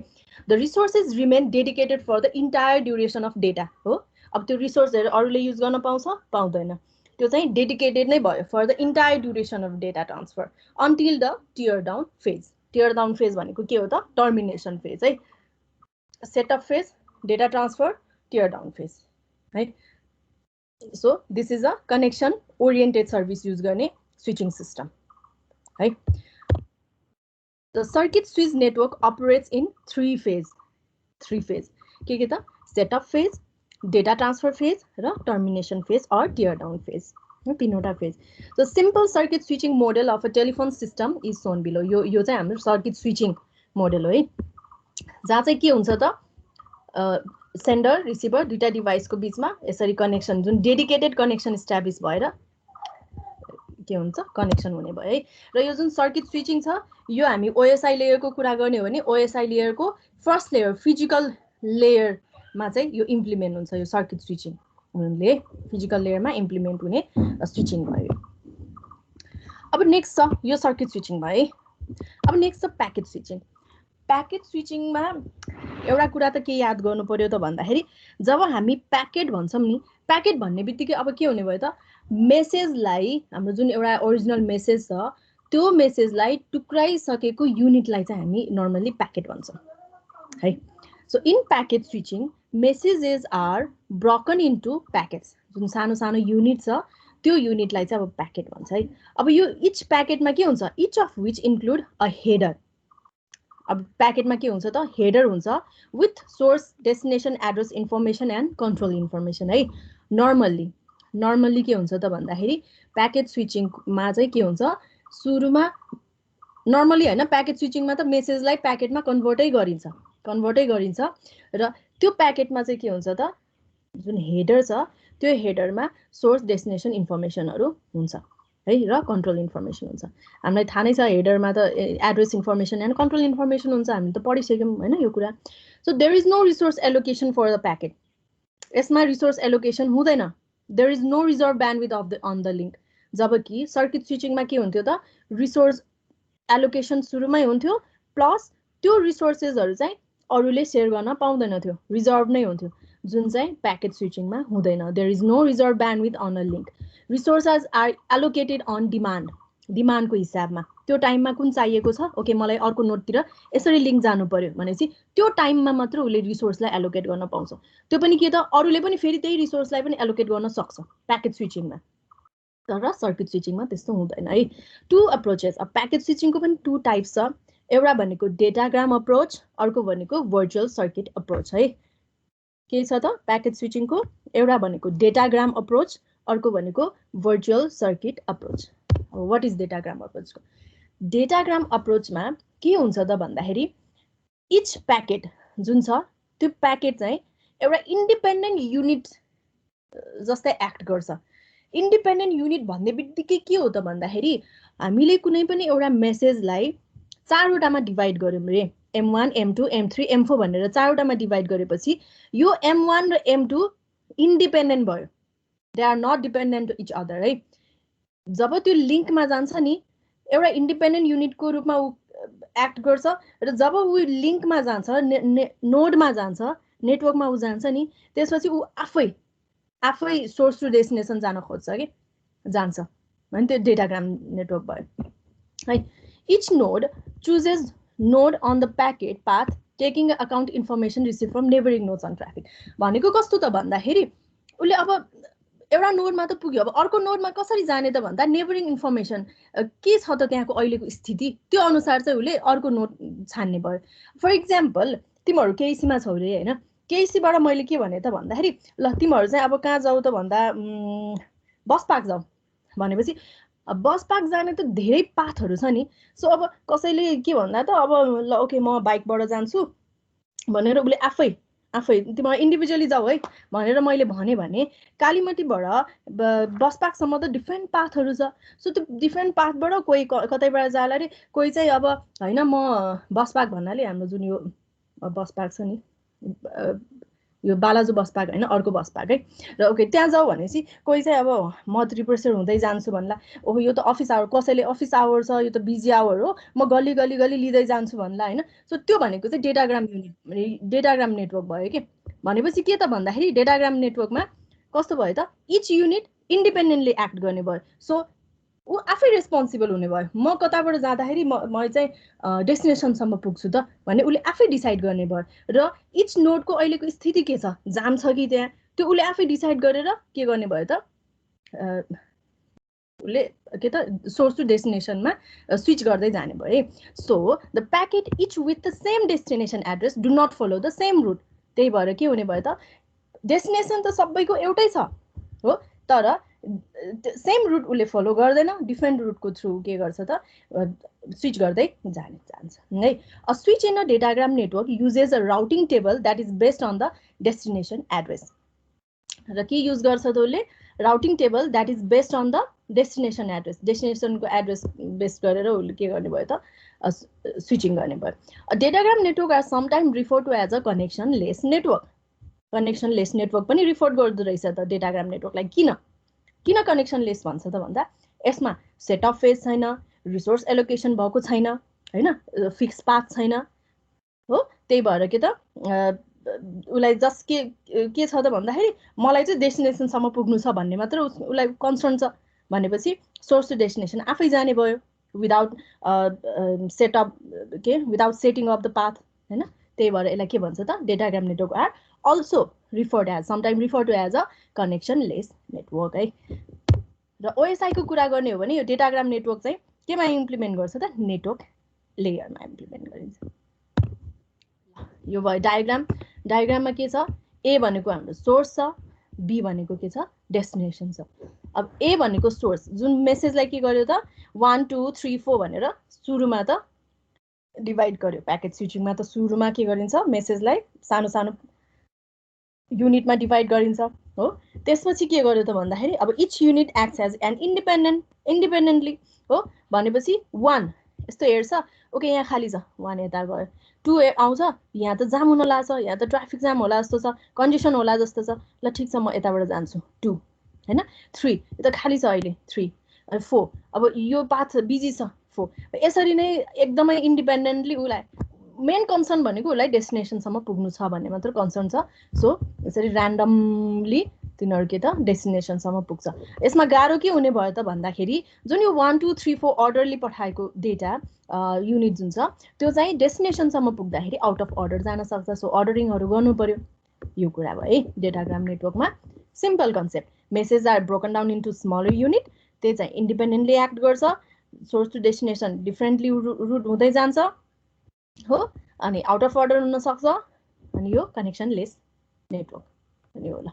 The resources remain dedicated for the entire duration of data हो। अब त्यो रिसोर्सहरू अरूले युज गर्न पाउँछ पाउँदैन, त्यो चाहिँ डेडिकेटेड नै भयो for the entire duration of data transfer until the tear down phase. Tear down phase भनेको के हो त, टर्मिनेसन फेज है। Setup phase, data transfer, tear down phase है। So this is a connection oriented service use गर्ने switching system है। The circuit switch network operates in three phase के त, setup phase, data transfer phase र termination phase or tear down phase, तीनवटा phase। So simple circuit switching model of a telephone system is shown below। यो चाहिँ हाम्रो circuit switching model हो है, जहाँ चाहिँ के हुन्छ त, सेन्डर रिसिभर दुईटा डिभाइसको बीचमा यसरी कनेक्सन, जुन डेडिकेटेड कनेक्सन इस्टाब्लिस भएर के हुन्छ कनेक्सन हुने भयो है। र यो जुन सर्किट स्विचिङ छ यो हामी ओएसआई लेयरको कुरा गर्ने हो भने ओएसआई लेयरको फर्स्ट लेयर फिजिकल लेयरमा चाहिँ यो इम्प्लिमेन्ट हुन्छ। यो सर्किट स्विचिङ हुनुले फिजिकल लेयरमा इम्प्लिमेन्ट हुने स्विचिङ भयो। अब नेक्स्ट छ यो सर्किट स्विचिङ भयो है। अब नेक्स्ट छ प्याकेट स्विचिङ। प्याकेट स्विचिङमा एउटा कुरा त के याद गर्नु पर्यो त भन्दाखेरि, जब हामी प्याकेट भन्छौँ नि, प्याकेट भन्ने बित्तिकै अब के हुने भयो त, मेसेजलाई हाम्रो जुन एउटा ओरिजिनल मेसेज छ त्यो मेसेजलाई टुक्राइसकेको युनिटलाई चाहिँ हामी नर्मली प्याकेट भन्छौँ है। So in packet switching messages are broken into packets. जुन सानो सानो युनिट छ त्यो युनिटलाई चाहिँ अब प्याकेट भन्छ है। अब यो इच प्याकेटमा के हुन्छ, each of which include a header. अब प्याकेटमा के हुन्छ त, हेडर हुन्छ with source destination address information and control information है। नर्मल्ली के हुन्छ त भन्दाखेरि प्याकेट स्विचिङमा चाहिँ के हुन्छ, सुरुमा नर्मली हैन, प्याकेट स्विचिङमा त मेसेजलाई प्याकेटमा कन्भर्टै गरिन्छ र त्यो प्याकेटमा चाहिँ के हुन्छ त, जुन हेडर छ त्यो हेडरमा सोर्स डेस्टिनेसन इन्फर्मेसनहरू हुन्छ है र कन्ट्रोल इन्फर्मेसन हुन्छ। हामीलाई थाहा नै छ हेडरमा त address information and control information हुन्छ, हामी त पढिसक्यौँ हैन यो कुरा। So there is no resource allocation for the packet. यसमा रिसोर्स एलोकेसन हुँदैन, there is no reserve bandwidth on the link. जबकि सर्किट स्विचिङमा के हुन्थ्यो त, रिसोर्स एलोकेसन सुरुमै हुन्थ्यो प्लस त्यो रिसोर्सेसहरू चाहिँ अरूले सेयर गर्न पाउँदैन थियो, रिजर्भ नै हुन्थ्यो, जुन चाहिँ प्याकेट स्विचिङमा हुँदैन। There is no reserve bandwidth on a link. Resources are allocated on डिमान्डको हिसाबमा। त्यो टाइममा कुन चाहिएको छ, ओके मलाई अर्को नोटतिर यसरी लिङ्क जानु पर्यो भनेपछि त्यो टाइममा मात्र उसले रिसोर्सलाई एलोकेट गर्न पाउँछ। त्यो पनि के त, अरूले पनि फेरि त्यही रिसोर्सलाई पनि एलोकेट गर्न सक्छ प्याकेट स्विचिङमा, तर सर्किट स्विचिङमा त्यस्तो हुँदैन है। Two approaches. अब प्याकेट स्विचिङको पनि टु टाइप्स छ, एउटा भनेको डेटाग्राम अप्रोच, अर्को भनेको भर्चुअल सर्किट अप्रोच है। के छ त प्याकेट स्विचिङको, एउटा भनेको डेटाग्राम अप्रोच, अर्को भनेको virtual circuit approach. What is datagram approach? Datagram अप्रोचमा के हुन्छ त भन्दाखेरि इच प्याकेट जुन छ त्यो प्याकेट चाहिँ एउटा इन्डिपेन्डेन्ट युनिट जस्तै एक्ट गर्छ। इन्डिपेन्डेन्ट युनिट भन्ने बित्तिकै के हो त भन्दाखेरि हामीले कुनै पनि एउटा मेसेजलाई चारवटामा डिभाइड गर्यौँ रे, M1, M2, M3, M4 भनेर चारवटामा डिभाइड गरेपछि यो M1 र M2 इन्डिपेन्डेन्ट भयो, they are not dependent to each other है। जब त्यो लिङ्कमा जान्छ नि एउटा इन्डिपेन्डेन्ट युनिटको रूपमा ऊ एक्ट गर्छ र जब ऊ लिङ्कमा जान्छ, नोडमा जान्छ, नेटवर्कमा ऊ जान्छ नि, त्यसपछि ऊ आफै सोर्स टु डेस्टिनेसन जान खोज्छ कि जान्छ भने त्यो डेटाग्राम नेटवर्क भयो है। Each node chooses node on the packet path taking account information receive from neighbouring nodes on traffic. भनेको कस्तो त भन्दाखेरि उसले अब एउटा नोडमा त पुग्यो, अब अर्को नोडमा कसरी जाने त भन्दा नेबरिङ इन्फर्मेसन के छ त त्यहाँको अहिलेको स्थिति त्यो अनुसार चाहिँ उसले अर्को नोड छान्ने भयो। फर इक्जाम्पल तिमीहरू केसीमा छौ रे होइन, केसीबाट मैले के भने त भन्दाखेरि ल तिमीहरू चाहिँ अब कहाँ जाऊ त भन्दा बस पार्क जाऊ भनेपछि बस पार्क जाने त धेरै पाथहरू छ नि। सो अब कसैले के भन्दा त अब ल ओके म बाइकबाट जान्छु भनेर उसले आफै तिमीहरू इन्डिभिजुअली जाऊ है भनेर मैले भने कालीमतीबाट बस पार्कसम्म त डिफ्रेन्ट पाथहरू छ। सो त्यो डिफ्रेन्ट पाथबाट कोही कतैबाट जाला रे, कोही चाहिँ अब होइन म बस पार्क भन्नाले हाम्रो जुन यो बस पार्क छ नि यो बालाजु बस पार्क होइन अर्को बस पार्क है, र ओके त्यहाँ जाऊ भनेपछि कोही चाहिँ अब म त्रिपुरेश्वर हुँदै जान्छु भन्ला, ओहो यो त अफिस आवर, कसैले अफिस आवर छ यो त बिजी आवर हो म गल्ली गल्ली गल्ली लिँदै जान्छु भन्ला होइन। सो त्यो भनेको चाहिँ डेटाग्राम युनिट डेटाग्राम नेटवर्क भयो कि भनेपछि के त भन्दाखेरि डेटाग्राम नेटवर्कमा कस्तो भयो त इच युनिट इन्डिपेन्डेन्टली एक्ट गर्ने भयो। सो ऊ आफै रेस्पोन्सिबल हुने भयो, म कताबाट जाँदाखेरि म चाहिँ डेस्टिनेसनसम्म पुग्छु त भन्ने उसले आफै डिसाइड गर्ने भयो। र इच नोडको अहिलेको स्थिति के छ, जाम छ कि त्यहाँ, त्यो उसले आफै डिसाइड गरेर के गर्ने भयो त उसले के त सोर्स टु डेस्टिनेसनमा स्विच गर्दै जाने भयो। So the packet each with the same destination address do not follow the same route. त्यही भएर के हुने भयो त डेस्टिनेसन त सबैको एउटै छ हो, तर सेम रुट उसले फलो गर्दैन, डिफ्रेन्ट रुटको थ्रु के गर्छ त स्विच गर्दै जान्छ है। A switch in a datagram network uses a routing table that is based on the destination address. र के युज गर्छ त उसले routing table that is based on the destination address, डेस्टिनेसनको एड्रेस बेस्ड गरेर उसले के गर्ने भयो त स्विचिङ गर्ने भयो। A datagram network are sometime refer to as a connectionless network. Connectionless network पनि रिफर गर्दो रहेछ त डेटाग्राम नेटवर्कलाई। किन कनेक्सन लेस भन्छ त भन्दा यसमा सेट अफ फेज छैन, रिसोर्स एलोकेसन भएको छैन होइन, फिक्स पाथ छैन हो। त्यही भएर के त उसलाई जस्ट के छ त भन्दाखेरि मलाई चाहिँ डेस्टिनेसनसम्म पुग्नु छ भन्ने मात्र उसलाई कन्सर्न छ भनेपछि सोर्स टु डेस्टिनेसन आफै जाने भयो without without setting of the path होइन। त्यही भएर यसलाई के भन्छ त datagram network are also referred as sometime refer to as a connectionless network है। र ओएसआईको कुरा गर्ने हो भने यो डेटाग्राम नेटवर्क चाहिँ केमा इम्प्लिमेन्ट गर्छ त नेटवर्क लेयरमा इम्प्लिमेन्ट गरिन्छ। यो भयो डायग्राममा के छ, ए भनेको हाम्रो सोर्स छ, बी भनेको के छ डेस्टिनेसन छ। अब ए भनेको सोर्स जुन मेसेजलाई के गर्यो त 1 2 3 4 भनेर सुरुमा त डिभाइड गर्यो। प्याकेट स्विचिङमा त सुरुमा के गरिन्छ मेसेजलाई सानो सानो युनिटमा डिभाइड गरिन्छ हो। त्यसपछि के गर्यो त भन्दाखेरि अब each unit acts as an independently हो भनेपछि 1 यस्तो हेर्छ ओके यहाँ खाली छ 1 यता गयो, 2 आउँछ यहाँ त जाम हुन लाग्छ, यहाँ त ट्राफिक जाम होला जस्तो छ, कन्डिसन होला जस्तो छ, ल ठिक छ म यताबाट जान्छु 2 होइन, 3 यो त खाली छ अहिले 3 4 अब यो पाथ बिजी छ 4। यसरी नै एकदमै इन्डिपेन्डेन्टली उसलाई मेन कन्सर्न भनेको उसलाई डेस्टिनेसनसम्म पुग्नु छ भन्ने मात्र कन्सर्न छ। सो यसरी ऱ्यान्डमली तिनीहरू के त डेस्टिनेसनसम्म पुग्छ। यसमा गाह्रो के हुने भयो त भन्दाखेरि जुन यो 1 2 3 4 अर्डरली पठाएको डेटा युनिट जुन छ त्यो चाहिँ डेस्टिनेसनसम्म पुग्दाखेरि आउट अफ अर्डर जान सक्छ। सो अर्डरिङहरू गर्नु पर्यो, यो कुरा भयो है डेटाग्राम नेटवर्कमा। Simple concept, message are broken down into smaller unit, त्यही चाहिँ इन्डिपेन्डेन्टली एक्ट गर्छ, source to destination differently route हुँदै जान्छ हो, अनि आउट अफ अर्डर हुन सक्छ, अनि यो कनेक्सन लेस नेटवर्क अनि होला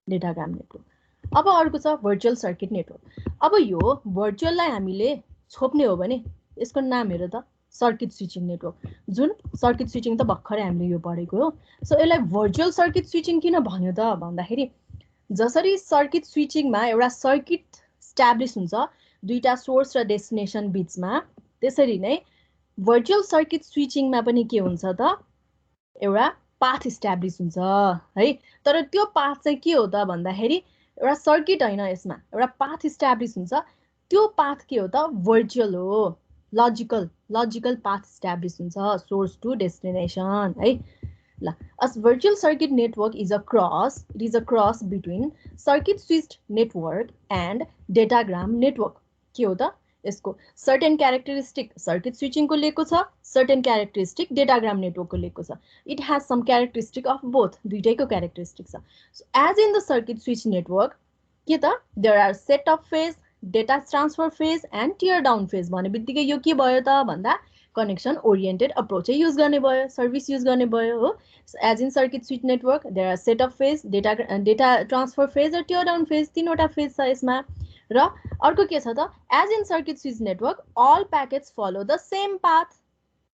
डेटाग्राम नेटवर्क। अब अर्को छ भर्चुअल सर्किट नेटवर्क। अब यो भर्चुअललाई हामीले छोप्ने हो भने यसको नाम हेर त सर्किट स्विचिङ नेटवर्क। जुन सर्किट स्विचिङ त भर्खरै हामीले यो पढेको हो। सो यसलाई भर्चुअल सर्किट स्विचिङ किन भन्यो त भन्दाखेरि जसरी सर्किट स्विचिङमा एउटा सर्किट स्ट्याब्लिस हुन्छ दुईटा सोर्स र डेस्टिनेसन बिचमा, त्यसरी नै भर्चुअल सर्किट स्विचिङमा पनि के हुन्छ त एउटा पाथ इस्ट्याब्लिस हुन्छ है। तर त्यो पाथ चाहिँ के हो त भन्दाखेरि एउटा सर्किट होइन, यसमा एउटा पाथ इस्ट्याब्लिस हुन्छ। त्यो पाथ के हो त भर्चुअल हो, लजिकल पाथ इस्ट्याब्लिस हुन्छ सोर्स टु डेस्टिनेसन है। ल a virtual circuit network is a cross between circuit switched network and datagram network. के हो त यसको सर्टेन क्यारेक्टरिस्टिक सर्किट स्विचिङको लिएको छ, सर्टेन क्यारेक्टरिस्टिक डेटाग्राम नेटवर्कको लिएको छ। It has some characteristic of both, दुईटैको क्यारेक्टरिस्टिक छ। So as in the circuit switch network के त there are set of phase, data transfer phase and tear down phase भने बित्तिकै यो के भयो त भन्दा कनेक्सन ओरिएन्टेड अप्रोच युज गर्ने भयो, सर्भिस युज गर्ने भयो हो। As in circuit switch network there are set of phase, data transfer phase र टियर डाउन फेज, तीनवटा फेज छ यसमा। र अर्को के छ त as in circuit switch network all packets follow the same path,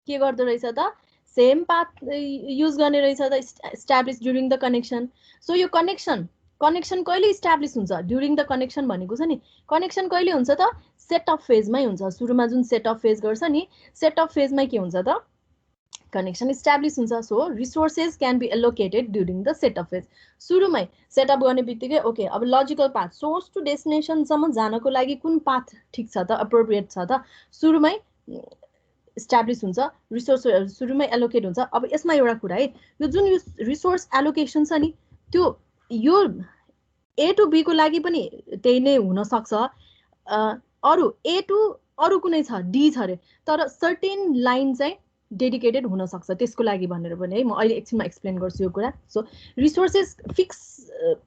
के गर्दो रहेछ त सेम पाथ युज गर्ने रहेछ त establish during the connection. So यो कनेक्सन कहिले इस्टाब्लिश हुन्छ ड्युरिङ द कनेक्सन भनेको छ नि, कनेक्सन कहिले हुन्छ त सेट अफ फेजमै हुन्छ। सुरुमा जुन सेट अफ फेज गर्छ नि, सेट अफ फेजमै के हुन्छ त कनेक्सन इस्टाब्लिश हुन्छ। So resources can be allocated during the set of phase. सुरुमै सेटअप गर्ने बित्तिकै ओके अब लजिकल पाथ सोर्स टु डेस्टिनेसनसम्म जानको लागि कुन पाथ ठिक छ त, अप्रोप्रिएट छ त, सुरुमै इस्टाब्लिश हुन्छ, रिसोर्स सुरुमै एलोकेट हुन्छ। अब यसमा एउटा कुरा है, यो जुन रिसोर्स एलोकेसन छ नि त्यो यो ए टु बी को लागि पनि त्यही नै हुनसक्छ, अरू ए टु अरू कुनै छ डी छ अरे, तर सर्टेन लाइन चाहिँ डेडिकेटेड हुनसक्छ त्यसको लागि भनेर पनि है, म अहिले एकछिनमा एक्सप्लेन गर्छु यो कुरा। सो रिसोर्सेस फिक्स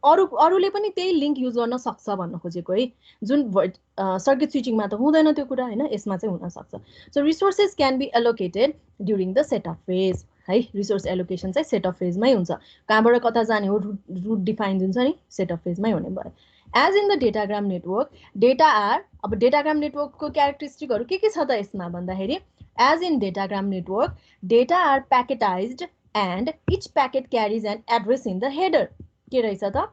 अरूले पनि त्यही लिङ्क युज गर्न सक्छ भन्न खोजेको है, जुन सर्किट स्विचिङमा त हुँदैन त्यो कुरा होइन, यसमा चाहिँ हुनसक्छ। So resources can be allocated during the set of phase है, रिसोर्स एलोकेसन चाहिँ सेट अफ फेजमै हुन्छ। कहाँबाट कता जाने हो रुट डिफाइन हुन्छ नि, सेट अफ फेजमै हुने भयो। As in the datagram network data are, अब डेटाग्राम नेटवर्कको क्यारेक्टरिस्टिकहरू के छ त यसमा भन्दाखेरि as in datagram network data are packetised and each packet carries an address in the header. के रहेछ त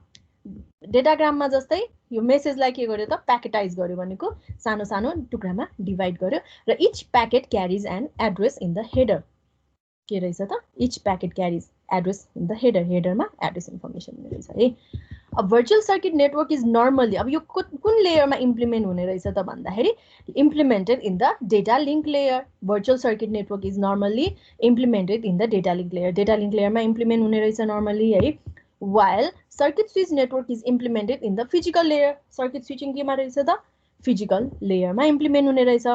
डेटाग्राममा जस्तै यो मेसेजलाई के गर्यो त प्याकेटाइज गर्यो भनेको सानो सानो टुक्रामा डिभाइड गर्यो र each packet carries an address in the header. के रहेछ त each packet carries address in the header, हेडरमा एड्रेस इन्फर्मेसन रहेछ है। अब virtual circuit network is normally, अब यो कुन लेयरमा इम्प्लिमेन्ट हुने रहेछ त भन्दाखेरि implemented in the data link layer. Virtual circuit network is normally implemented in the data link layer, data link लेयरमा इम्प्लिमेन्ट हुने रहेछ नर्मली है। while circuit switch network is implemented in the physical layer, circuit switching केमा रहेछ त physical layer मा implement हुने रहेछ।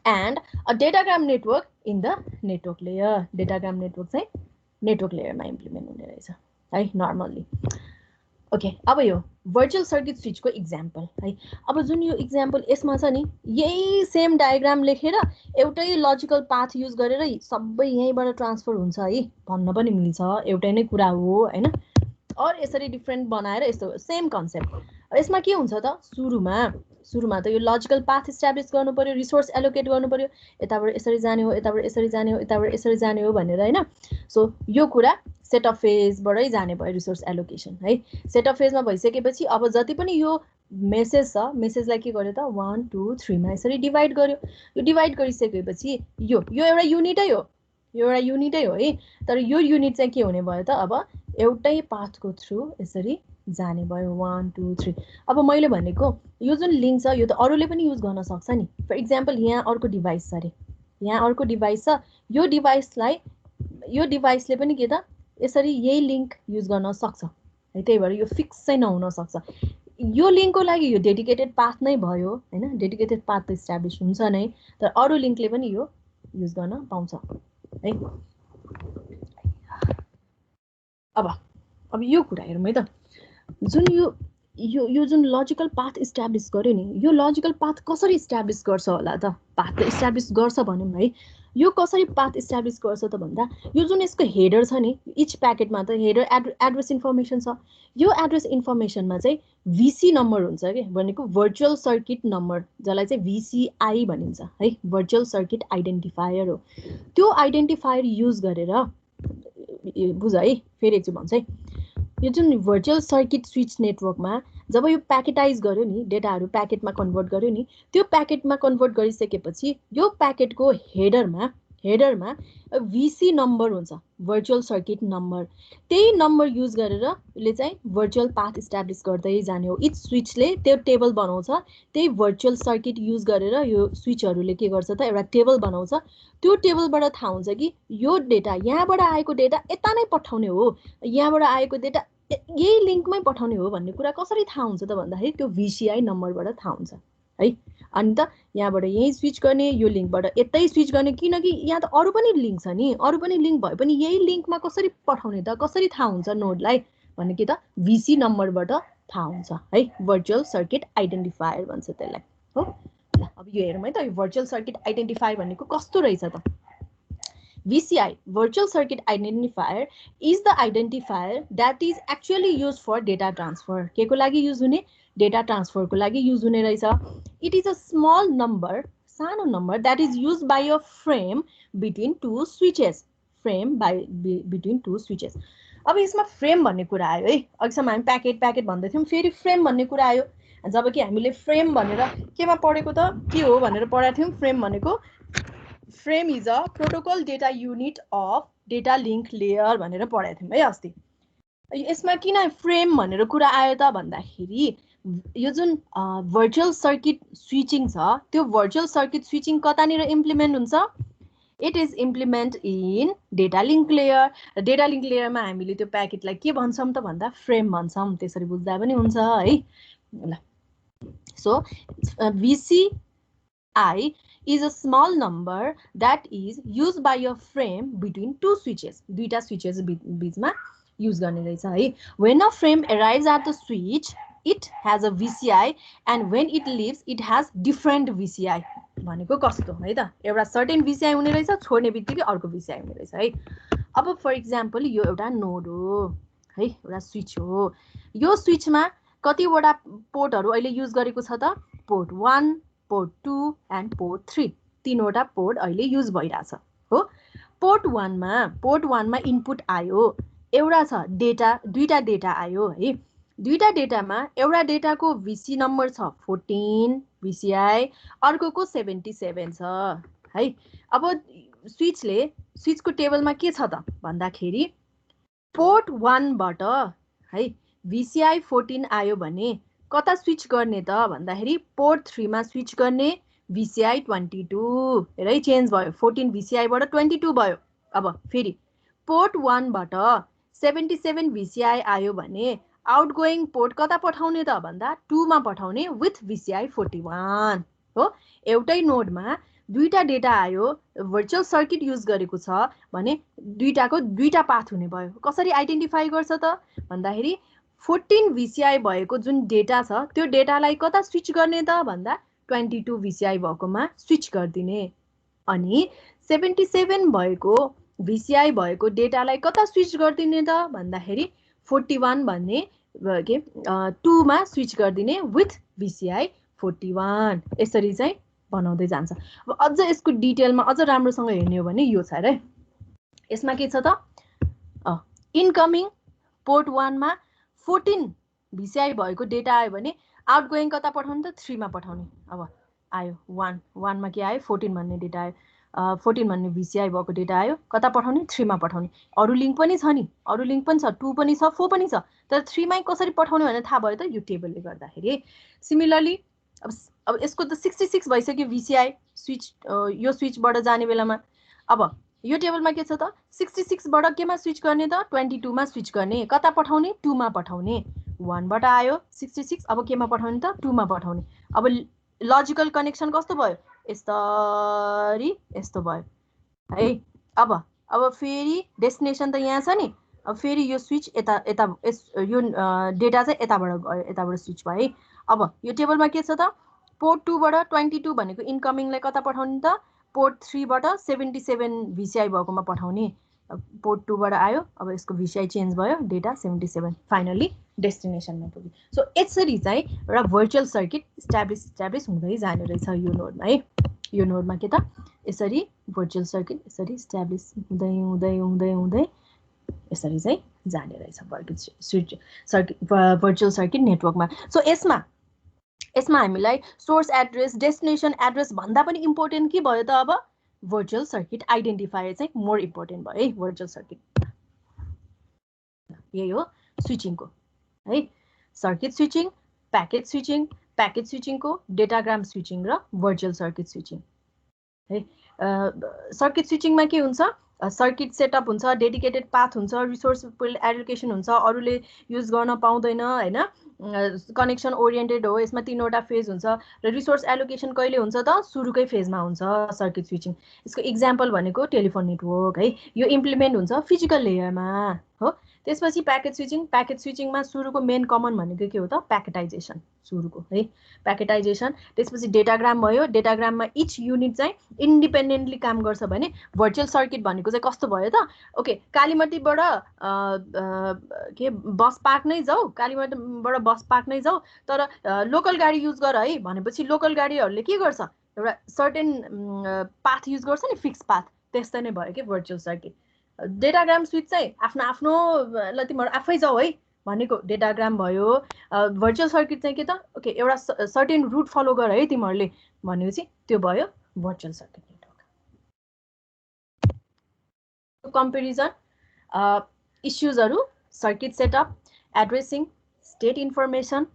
and a datagram network in the network layer, datagram network चाहिँ network layer मा implement हुने रहेछ है normally। ओके अब यो भर्चुअल सर्किट स्विच को एक्जाम्पल है, अब जुन यो एक्जाम्पल यसमा छ नि यही सेम डायग्राम लेखेर एउटै लजिकल पाथ युज गरेर सबै यहीँबाट ट्रान्सफर हुन्छ है भन्न पनि मिल्छ, एउटै नै कुरा हो हैन। और यसरी डिफरेन्ट बनाएर यस्तो सेम कन्सेप्ट। यसमा के हुन्छ त सुरुमा त यो लजिकल पाथ इस्टाब्लिश गर्नु पर्यो, रिसोर्स एलोकेट गर्नु पर्यो, यताबाट यसरी जाने हो, यताबाट यसरी जाने हो, यताबाट यसरी जाने हो भनेर हैन। सो यो कुरा सेट अफ फेजबाटै जाने भयो रिसोर्स एलोकेसन है। सेट अफ फेजमा भइसकेपछि अब जति पनि यो मेसेज छ मेसेजलाई के गर्यो त 1 2 3 मा यसरी डिभाइड गर्यो। यो डिभाइड गरिसकेपछि यो एउटा युनिटै हो, यो एउटा युनिटै हो है, तर यो युनिट चाहिँ के हुने भयो त अब एउटै पाथको थ्रु यसरी जाने भयो 1 2 3। अब मैले भनेको यो जुन लिङ्क छ यो त अरूले पनि युज गर्न सक्छ नि। फर इक्जाम्पल यहाँ अर्को डिभाइस छ अरे, यहाँ अर्को डिभाइस छ, यो डिभाइसले पनि के त यसरी यही लिङ्क युज गर्न सक्छ है, त्यही भएर यो फिक्स चाहिँ नहुन सक्छ। यो लिङ्कको लागि यो डेडिकेटेड पाथ नै भयो हैन, डेडिकेटेड पाथ त इस्टाब्लिश हुन्छ नै, तर अरू लिङ्कले पनि यो युज गर्न पाउँछ है। अब यो कुरा हेरौँ है त, जुन यो जुन लजिकल पाथ इस्टाब्लिश गर्यो नि, यो लजिकल पाथ कसरी इस्टाब्लिश गर्छ होला त? पाथ त इस्टाब्लिश गर्छ भनौँ है, यो कसरी पाथ इस्टाब्लिश गर्छ त भन्दा यो जुन यसको हेडर छ नि, इच प्याकेटमा त हेडर एड्रेस इन्फर्मेसन छ, यो एड्रेस इन्फर्मेसनमा चाहिँ VC नम्बर हुन्छ के, भनेको भर्चुअल सर्किट नम्बर, जसलाई चाहिँ VCI भनिन्छ है, भर्चुअल सर्किट आइडेन्टिफायर हो। त्यो आइडेन्टिफायर युज गरेर बुझ है, फेरि एकचोटि भन्छ है, यो जुन भर्चुअल सर्किट स्विच नेटवर्कमा जब यो प्याकेटाइज गर्यो नि, डेटाहरू प्याकेटमा कन्भर्ट गर्यो नि, त्यो प्याकेटमा कन्भर्ट गरिसकेपछि यो प्याकेटको हेडरमा VC नम्बर हुन्छ, भर्चुअल सर्किट नम्बर। त्यही नम्बर युज गरेर यसले चाहिँ भर्चुअल पाथ इस्टाब्लिश गर्दै जाने हो। इच स्विचले त्यो टेबल बनाउँछ, त्यही भर्चुअल सर्किट युज गरेर यो स्विचहरूले के गर्छ त एउटा टेबल बनाउँछ। त्यो टेबलबाट थाहा हुन्छ कि यो डेटा यहाँबाट आएको डेटा यता नै पठाउने हो, यहाँबाट आएको डेटा यही लिङ्कमै पठाउने हो भन्ने कुरा कसरी थाहा हुन्छ त भन्दाखेरि त्यो VCI नम्बरबाट थाहा हुन्छ है। अनि त यहाँबाट यही स्विच गर्ने, यो लिङ्कबाट यतै स्विच गर्ने, किनकि यहाँ त अरू पनि लिङ्क छ नि, अरू पनि लिङ्क भए पनि यही लिङ्कमा कसरी पठाउने त, कसरी थाहा हुन्छ नोडलाई भन्ने के त VC नम्बरबाट थाहा हुन्छ है भर्चुअल सर्किट आइडेन्टिफायर भन्छ त्यसलाई हो ल अब यो हेरौँ है त यो भर्चुअल सर्किट आइडेन्टिफायर भनेको कस्तो रहेछ त VCI virtual circuit identifier is the identifier that is actually used for data transfer के को लागि युज हुने data transfer को लागि युज हुने रहेछ it is a small number सानो number that is used by a frame between two switches between two switches अब यसमा फ्रेम भन्ने कुरा आयो है अघिसम्म हामी प्याकेट भन्दै थियौं फेरि फ्रेम भन्ने कुरा आयो जब कि हामीले फ्रेम भनेर केमा पढेको त के हो भनेर पढाएको थियौं फ्रेम भनेको frame is a protocol data unit of data link layer भनेर पढाएको थियौं है अस्ति यसमा किन फ्रेम भनेर कुरा आयो त भन्दाखेरि यो जुन भर्चुअल सर्किट स्विचिङ छ त्यो भर्चुअल सर्किट स्विचिङ कतानिर इम्प्लिमेन्ट हुन्छ it is implement in data link layer data link लेयरमा हामीले त्यो प्याकेटलाई के भन्छौं त भन्दा फ्रेम भन्छौं त्यसरी बुझ्दा पनि हुन्छ है ल so VCI is a small number that is used by a frame between two switches दुईटा switches बीचमा use गर्ने रहेछ है when a frame arrives at the switch it has a VCI and when it leaves it has different VCI भनेको कस्तो है त एउटा सर्टेन VCI हुने रहेछ छोड्ने बित्तिकै अर्को VCI हुने रहेछ है अब फर एक्जाम्पल यो एउटा नोड हो है एउटा स्विच हो यो स्विचमा कतिवटा पोर्टहरु अहिले युज गरेको छ त पोर्ट 1 पोर्ट 2 एन्ड पोर्ट 3 तीनवटा पोर्ट अहिले युज भइराछ हो पोर्ट 1 मा इनपुट आयो एउटा छ डेटा दुईटा डेटा आयो है दुईटा डेटामा एउटा डेटाको VC नम्बर छ 14 VCI अर्कोको 77 छ है अब स्विचको टेबलमा के छ त भन्दाखेरि पोर्ट 1 बाट है VCI 14 आयो भने कता स्विच गर्ने त भन्दाखेरि पोर्ट 3 मा स्विच गर्ने VCI 22 हेर है चेन्ज भयो 14 VCI बाट 22 भयो अब फेरि पोर्ट 1 बाट 77 VCI आयो भने आउटगोइङ पोर्ट कता पठाउने त भन्दा 2 मा पठाउने विथ VCI 41 हो एउटै नोडमा दुईटा डेटा आयो भर्चुअल सर्किट युज गरेको छ भने दुईटाको दुईटा पाथ हुने भयो कसरी आइडेन्टिफाई गर्छ त भन्दाखेरि 14 VCI भएको जुन डेटा छ त्यो डेटालाई कता स्विच गर्ने त भन्दा 22 VCI भएकोमा स्विच गर्दिने अनि 77 भएको VCI भएको डेटालाई कता स्विच गर्दिने त भन्दाखेरि 41 भन्ने के 2 मा स्विच गर्दिने विथ VCI 41 यसरी चाहिँ बनाउँदै जान्छ अब अझ यसको डिटेलमा अझ राम्रोसँग हेर्ने हो भने यो छ रे यसमा के छ त इनकमिङ पोर्ट 1 मा 14 VCI भएको डेटा आयो भने आउटगोइङ कता पठाउने त 3 मा पठाउने अब आयो 1 मा के आयो 14 भन्ने डेटा आयो 14 भन्ने VCI भएको डेटा आयो कता पठाउने 3 मा पठाउने अरु लिंक पनि छ नि अरु लिंक पनि छ 2 पनि छ 4 पनि छ तर 3 मा कसरी पठाउने भनेर थाहा भयो त यो टेबलले गर्दाखेरि सिमिलरली अब यसको त 66 भइसक्यो VCI स्विच यो स्विचबाट जाने बेलामा अब यो टेबलमा के छ त 66 बाट केमा स्विच गर्ने त 22 मा स्विच गर्ने कता पठाउने 2 मा पठाउने 1 बाट आयो 66 अब केमा पठाउने त 2 मा पठाउने अब लजिकल कनेक्सन कस्तो भयो यस्तो भयो है अब फेरि डेस्टिनेसन त यहाँ छ नि अब फेरि यो स्विच यता यो डेटा चाहिँ यताबाट गयो यताबाट स्विच भयो है अब यो टेबलमा के छ त पोर्ट 2 बाट 22 भनेको इनकमिङलाई कता पठाउने त पोर्ट 3 बाट 77 VCI भएकोमा पठाउने पोर्ट 2 बाट आयो अब यसको VCI चेन्ज भयो डेटा 77 फाइनली डेस्टिनेसनमा पुग्यो सो यसरी चाहिँ एउटा भर्चुअल सर्किट इस्टाब्लिश हुँदै जाने रहेछ यो नोडमा है यो नोडमा के त यसरी भर्चुअल सर्किट यसरी इस्टाब्लिश हुँदै यसरी चाहिँ जाने रहेछ भर्चुअल सर्किट नेटवर्कमा सो यसमा हामीलाई सोर्स एड्रेस डेस्टिनेसन एड्रेस भन्दा पनि इम्पोर्टेन्ट के भयो त अब भर्चुअल सर्किट आइडेन्टिफायर चाहिँ मोर इम्पोर्टेन्ट भयो है भर्चुअल सर्किट यही हो स्विचिङको है सर्किट स्विचिङ प्याकेट स्विचिङको डेटाग्राम स्विचिङ र भर्चुअल सर्किट स्विचिङ है सर्किट स्विचिङमा के हुन्छ सर्किट सेटअप हुन्छ डेडिकेटेड पाथ हुन्छ रिसोर्स एलोकेसन हुन्छ अरूले युज गर्न पाउँदैन हैन कनेक्सन ओरिएन्टेड हो, यसमा 3वटा फेज हुन्छ र रिसोर्स एलोकेसन कहिले हुन्छ त सुरुकै फेजमा हुन्छ सर्किट स्विचिङ। यसको इक्जाम्पल भनेको टेलिफोन नेटवर्क है, यो इम्प्लिमेन्ट हुन्छ फिजिकल लेयरमा हो। त्यसपछि प्याकेट स्विचिङमा सुरुको मेन कमन भनेको के हो त प्याकेटाइजेसन सुरुको है, प्याकेटाइजेसन। त्यसपछि डेटाग्राम भयो, डेटाग्राममा इच युनिट चाहिँ इन्डिपेन्डेन्टली काम गर्छ भने भर्चुअल सर्किट भनेको चाहिँ कस्तो भयो त, ओके कालीमतीबाट के बस पार्क नै जाऊ, कालीमतीबाट बस पार्क नै जाऊ, तर लोकल गाडी युज गर है भनेपछि लोकल गाडीहरूले के गर्छ एउटा सर्टेन पाथ युज गर्छ नि, फिक्स पाथ, त्यस्तै नै भयो कि भर्चुअल सर्किट। डेटाग्राम स्विच चाहिँ आफ्नो आफ्नो ल तिमीहरू आफै जाऊ है भनेको डेटाग्राम भयो। भर्चुअल सर्किट चाहिँ के त ओके एउटा सर्टेन रुट फलो गर है तिमीहरूले भनेपछि त्यो भयो भर्चुअल सर्किट नेटवर्क। कम्पेरिजन इस्युजहरू circuit setup, addressing, state information,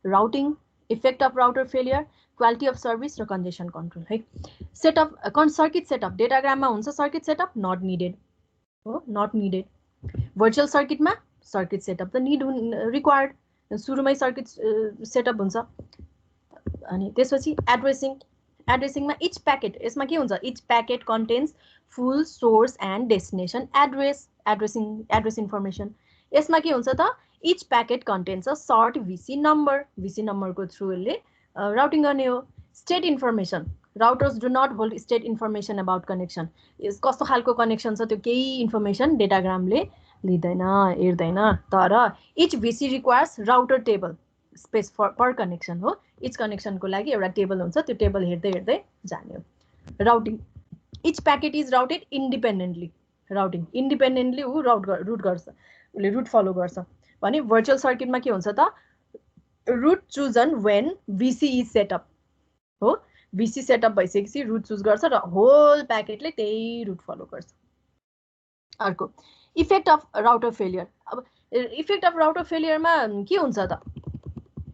routing, effect of router failure, quality of service र कन्जेसन कन्ट्रोल है। सेटअप सर्किट सेटअप डेटाग्राममा हुन्छ, सर्किट सेटअप नट निडेड हो, नट निडेड। भर्चुअल सर्किटमा सर्किट सेटअप त need required, सुरुमै circuit setup हुन्छ। अनि त्यसपछि एड्रेसिङमा इच प्याकेट, यसमा के हुन्छ each packet contains full source and destination address information. यसमा के हुन्छ त each packet contains a short VC नम्बरको थ्रु यसले राउटिङ गर्ने हो। State information, routers do not hold state information about connection, कस्तो खालको कनेक्सन छ त्यो केही इन्फर्मेसन डेटाग्रामले लिँदैन हेर्दैन, तर इच भिसी रिक्वायर्स राउटर टेबल स्पेस पर कनेक्सन हो, इच कनेक्सनको लागि एउटा टेबल हुन्छ, त्यो टेबल हेर्दै हेर्दै जाने हो। Routing each packet is routed independently, routing independently ऊ रुट गर्छ, उसले रुट फलो गर्छ भने भर्चुअल सर्किटमा के हुन्छ त रुट चुजन वेन भिसी इज सेटअप हो, भिसी सेटअप भइसकेपछि रुट चुज गर्छ र होल प्याकेटले त्यही रुट फलो गर्छ। अर्को इफेक्ट अफ राउटर फेलियर, अब इफेक्ट अफ राउटर फेलियरमा के हुन्छ त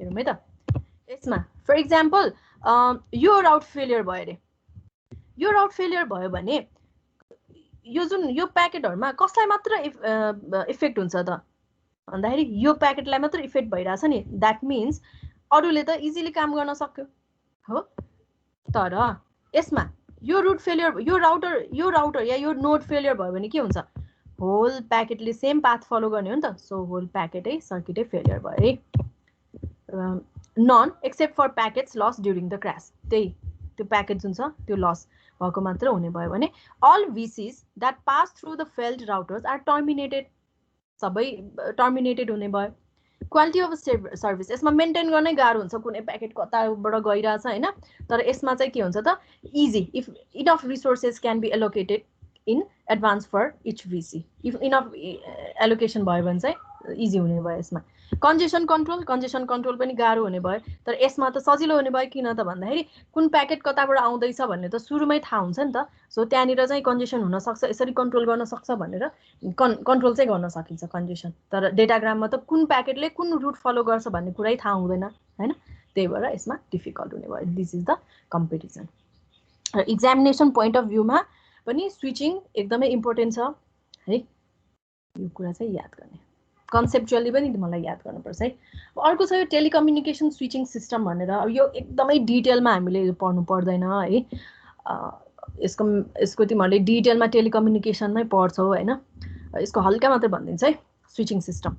हेरौँ है त। यसमा फर इक्जाम्पल यो राउट फेलियर भयो अरे, यो राउट फेलियर भयो भने यो जुन यो प्याकेटहरुमा कसलाई मात्र इफेक्ट हुन्छ त भन्दाखेरि यो प्याकेटलाई मात्र इफेक्ट भइराछ नि, द्याट मिन्स अरूले त इजिली काम गर्न सक्यो हो। तर यसमा यो रुट फेलियर, यो राउटर या यो नोड फेलियर भयो भने के हुन्छ, होल प्याकेटले सेम पाथ फलो गर्ने हो नि त, सो होल प्याकेटै सर्किटै फेलियर भयो है। None except for packets lost during the crash, त्यही त्यो प्याकेट जुन छ त्यो लस भएको मात्र हुने भयो भने all VCs that pass through the failed routers are terminated, सबै टर्मिनेटेड हुने भयो। क्वालिटी अफ सर्भिस, यसमा मेन्टेन गर्नै गाह्रो हुन्छ, कुनै प्याकेट कताबाट गइरहेछ होइन, तर यसमा चाहिँ के हुन्छ त easy, if enough resources can be allocated in advance for each VC, if enough allocation भयो भने चाहिँ इजी हुने भयो यसमा। कन्जेसन कन्ट्रोल पनि गाह्रो हुने भयो, तर यसमा त सजिलो हुने भयो, किन त भन्दाखेरि कुन प्याकेट कताबाट आउँदैछ भन्ने त सुरुमै थाहा हुन्छ नि त, सो त्यहाँनिर चाहिँ कन्जेसन हुनसक्छ, यसरी कन्ट्रोल गर्न सक्छ भनेर कन्ट्रोल चाहिँ गर्न सकिन्छ कन्जेसन। तर डेटाग्राममा त कुन प्याकेटले कुन रुट फलो गर्छ भन्ने कुरै थाहा हुँदैन होइन, त्यही भएर यसमा डिफिकल्ट हुने भयो। This is the comparison. र इक्जामिनेसन पोइन्ट अफ भ्यूमा पनि स्विचिङ एकदमै इम्पोर्टेन्ट छ है, यो कुरा चाहिँ याद गर्ने, कन्सेप्चुअली पनि मलाई याद गर्नुपर्छ है। अर्को छ यो टेलिकम्युनिकेसन स्विचिङ सिस्टम भनेर, अब यो एकदमै डिटेलमा हामीले पढ्नु पर्दैन है, यसको तिमीहरूले डिटेलमा टेलिकम्युनिकेसनमै पढ्छौ होइन, यसको हल्का मात्रै भनिदिन्छ है। स्विचिङ सिस्टम,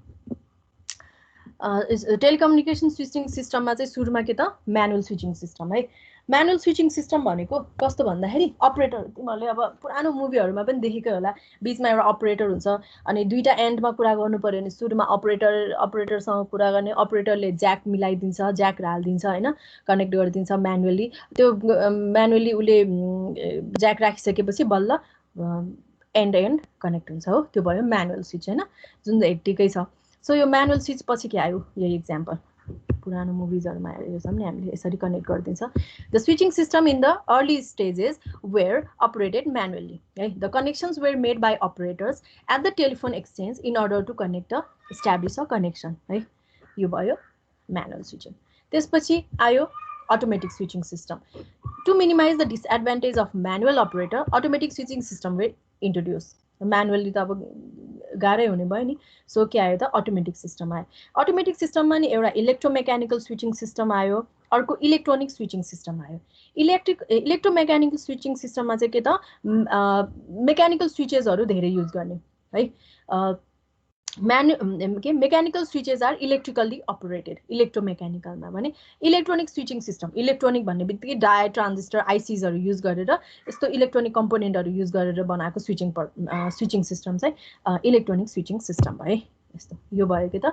टेलिकम्युनिकेसन स्विचिङ सिस्टममा चाहिँ सुरुमा के त म्यानुअल स्विचिङ सिस्टम है। म्यानुअल स्विचिङ सिस्टम भनेको कस्तो भन्दाखेरि अपरेटर, तिमीहरूले अब पुरानो मुभीहरूमा पनि देखेकै होला, बिचमा एउटा अपरेटर हुन्छ अनि दुईटा एन्डमा कुरा गर्नु पर्यो भने सुरुमा अपरेटरसँग कुरा गर्ने, अपरेटरले ज्याक मिलाइदिन्छ, ज्याक हालिदिन्छ होइन, कनेक्ट गरिदिन्छ म्यानुअली, त्यो म्यानुअली उसले ज्याक राखिसकेपछि बल्ल एन्ड कनेक्ट हुन्छ हो, त्यो भयो म्यानुअल स्विच होइन, जुन हेक्टिकै छ। सो यो म्यानुअल स्विच पछि के आयो, यही इक्जाम्पल पुरानो मुभिजहरुमा हेरेछौँ नि हामीले, यसरी कनेक्ट गरिदिन्छ। The switching system in the early stages were operated manually है, the connections were made by operators at the telephone exchange in order to connect establish a connection है, यो भयो म्यानुअल स्विचिङ। त्यसपछि आयो automatic switching system. To minimise the disadvantage of manual operator, automatic switching system were introduce. Manually त अब गाह्रै हुने भयो नि सो के आयो त अटोमेटिक सिस्टम आयो अटोमेटिक सिस्टममा नि एउटा इलेक्ट्रोमेकानिकल स्विचिङ सिस्टम आयो अर्को इलेक्ट्रोनिक स्विचिङ सिस्टम आयो इलेक्ट्रोमेकानिकल स्विचिङ सिस्टममा चाहिँ के त मेकानिकल स्विचेसहरू धेरै युज गर्ने है मेकानिकल स्विचेस आर इलेक्ट्रिकल्ली अपरेटेड इलेक्ट्रोमेकानिकलमा भने इलेक्ट्रोनिक स्विचिङ सिस्टम इलेक्ट्रोनिक भन्ने बित्तिकै डाय ट्रान्जिस्टर आइसिजहरू युज गरेर यस्तो इलेक्ट्रोनिक कम्पोनेन्टहरू युज गरेर बनाएको स्विचिङ सिस्टम चाहिँ इलेक्ट्रोनिक स्विचिङ सिस्टम भयो यस्तो यो भयो के त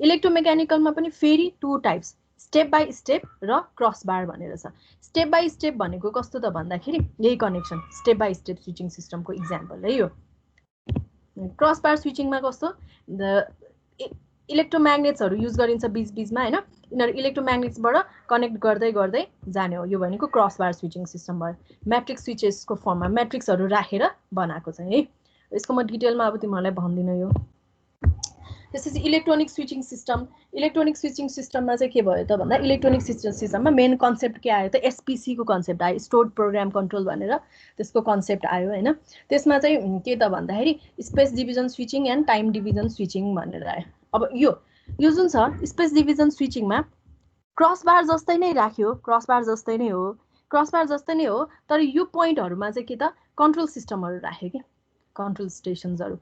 इलेक्ट्रोमेकानिकलमा पनि फेरि 2 टाइप्स स्टेप बाई स्टेप र क्रस बार भनेर छ स्टेप बाई स्टेप भनेको कस्तो त भन्दाखेरि यही connection step by step switching सिस्टमको इक्जाम्पल है यो क्रस बार स्विचिङमा कस्तो इलेक्ट्रोम्याग्नेट्सहरू युज गरिन्छ बीच बीचमा हैन यिनीहरू इलेक्ट्रोम्याग्नेट्सबाट कनेक्ट गर्दै गर्दै जाने हो यो भनेको क्रस बार स्विचिङ सिस्टम भयो म्याट्रिक्स स्विचेसको फर्ममा म्याट्रिक्सहरू राखेर बनाएको छ है यसको म डिटेलमा अब तिमीहरूलाई भन्दिनँ यो त्यसपछि इलेक्ट्रोनिक स्विचिङ सिस्टममा चाहिँ के भयो त भन्दा इलेक्ट्रोनिक सिस्टममा मेन कन्सेप्ट के आयो त एसपीसी को कन्सेप्ट आयो स्टोर्ड प्रोग्राम कन्ट्रोल भनेर त्यसको कन्सेप्ट आयो हैन त्यसमा चाहिँ के त भन्दाखेरि space division switching and time division switching भनेर आयो अब यो जुन छ स्पेस डिभिजन स्विचिङमा क्रस बार जस्तै नै राख्यो क्रस बार जस्तै नै हो तर यो पोइन्टहरुमा चाहिँ के त कन्ट्रोल सिस्टमहरु राख्यो के कन्ट्रोल स्टेशन्सहरु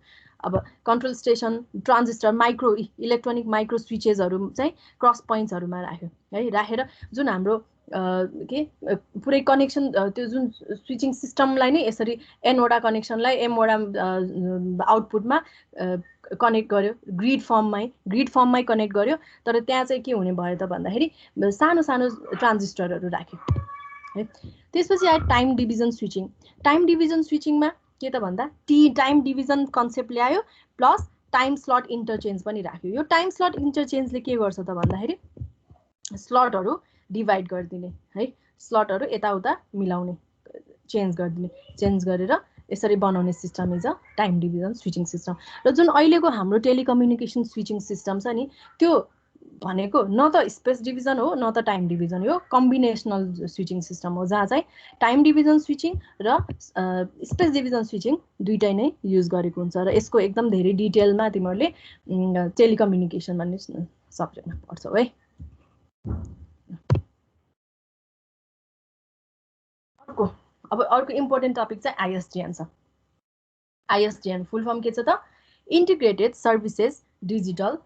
अब control station transistor micro electronic micro स्विचेसहरु चाहिँ क्रस पोइन्ट्सहरुमा राख्यो है राखेर जुन हाम्रो के पुरै कनेक्सन त्यो जुन स्विचिङ सिस्टमलाई नै यसरी एन वटा कनेक्सनलाई एम वटा आउटपुटमा कनेक्ट गर्यो ग्रिड फर्ममै कनेक्ट गर्यो तर त्यहाँ चाहिँ के हुने भयो त भन्दाखेरि सानो सानो ट्रान्जिस्टरहरु राख्यो है त्यसपछि आयो टाइम डिभिजन स्विचिङमा के त भन्दा टाइम डिभिजन कन्सेप्ट ल्यायो प्लस टाइम स्लट इन्टरचेन्ज पनि राख्यो यो टाइम स्लट इन्टरचेन्जले के गर्छ त भन्दाखेरि स्लटहरु डिभाइड गरिदिने है स्लटहरु यताउता मिलाउने चेन्ज गरेर यसरी बनाउने system is a time division switching system र जुन अहिलेको हाम्रो टेलिकम्युनिकेसन स्विचिङ सिस्टम छ नि त्यो भनेको न त स्पेस डिभिजन हो न त टाइम डिभिजन हो कम्बिनेसनल स्विचिङ सिस्टम हो जहाँ चाहिँ टाइम डिभिजन स्विचिङ र स्पेस डिभिजन स्विचिङ दुईटै नै युज गरेको हुन्छ र यसको एकदम धेरै डिटेलमा तिमीहरूले टेलिकम्युनिकेसन भन्ने सब्जेक्टमा पढ्छौ है अर्को इम्पोर्टेन्ट टपिक चाहिँ आईएसडीएन छ आईएसडीएन फुल फर्म के छ त इन्टिग्रेटेड सर्भिसेस डिजिटल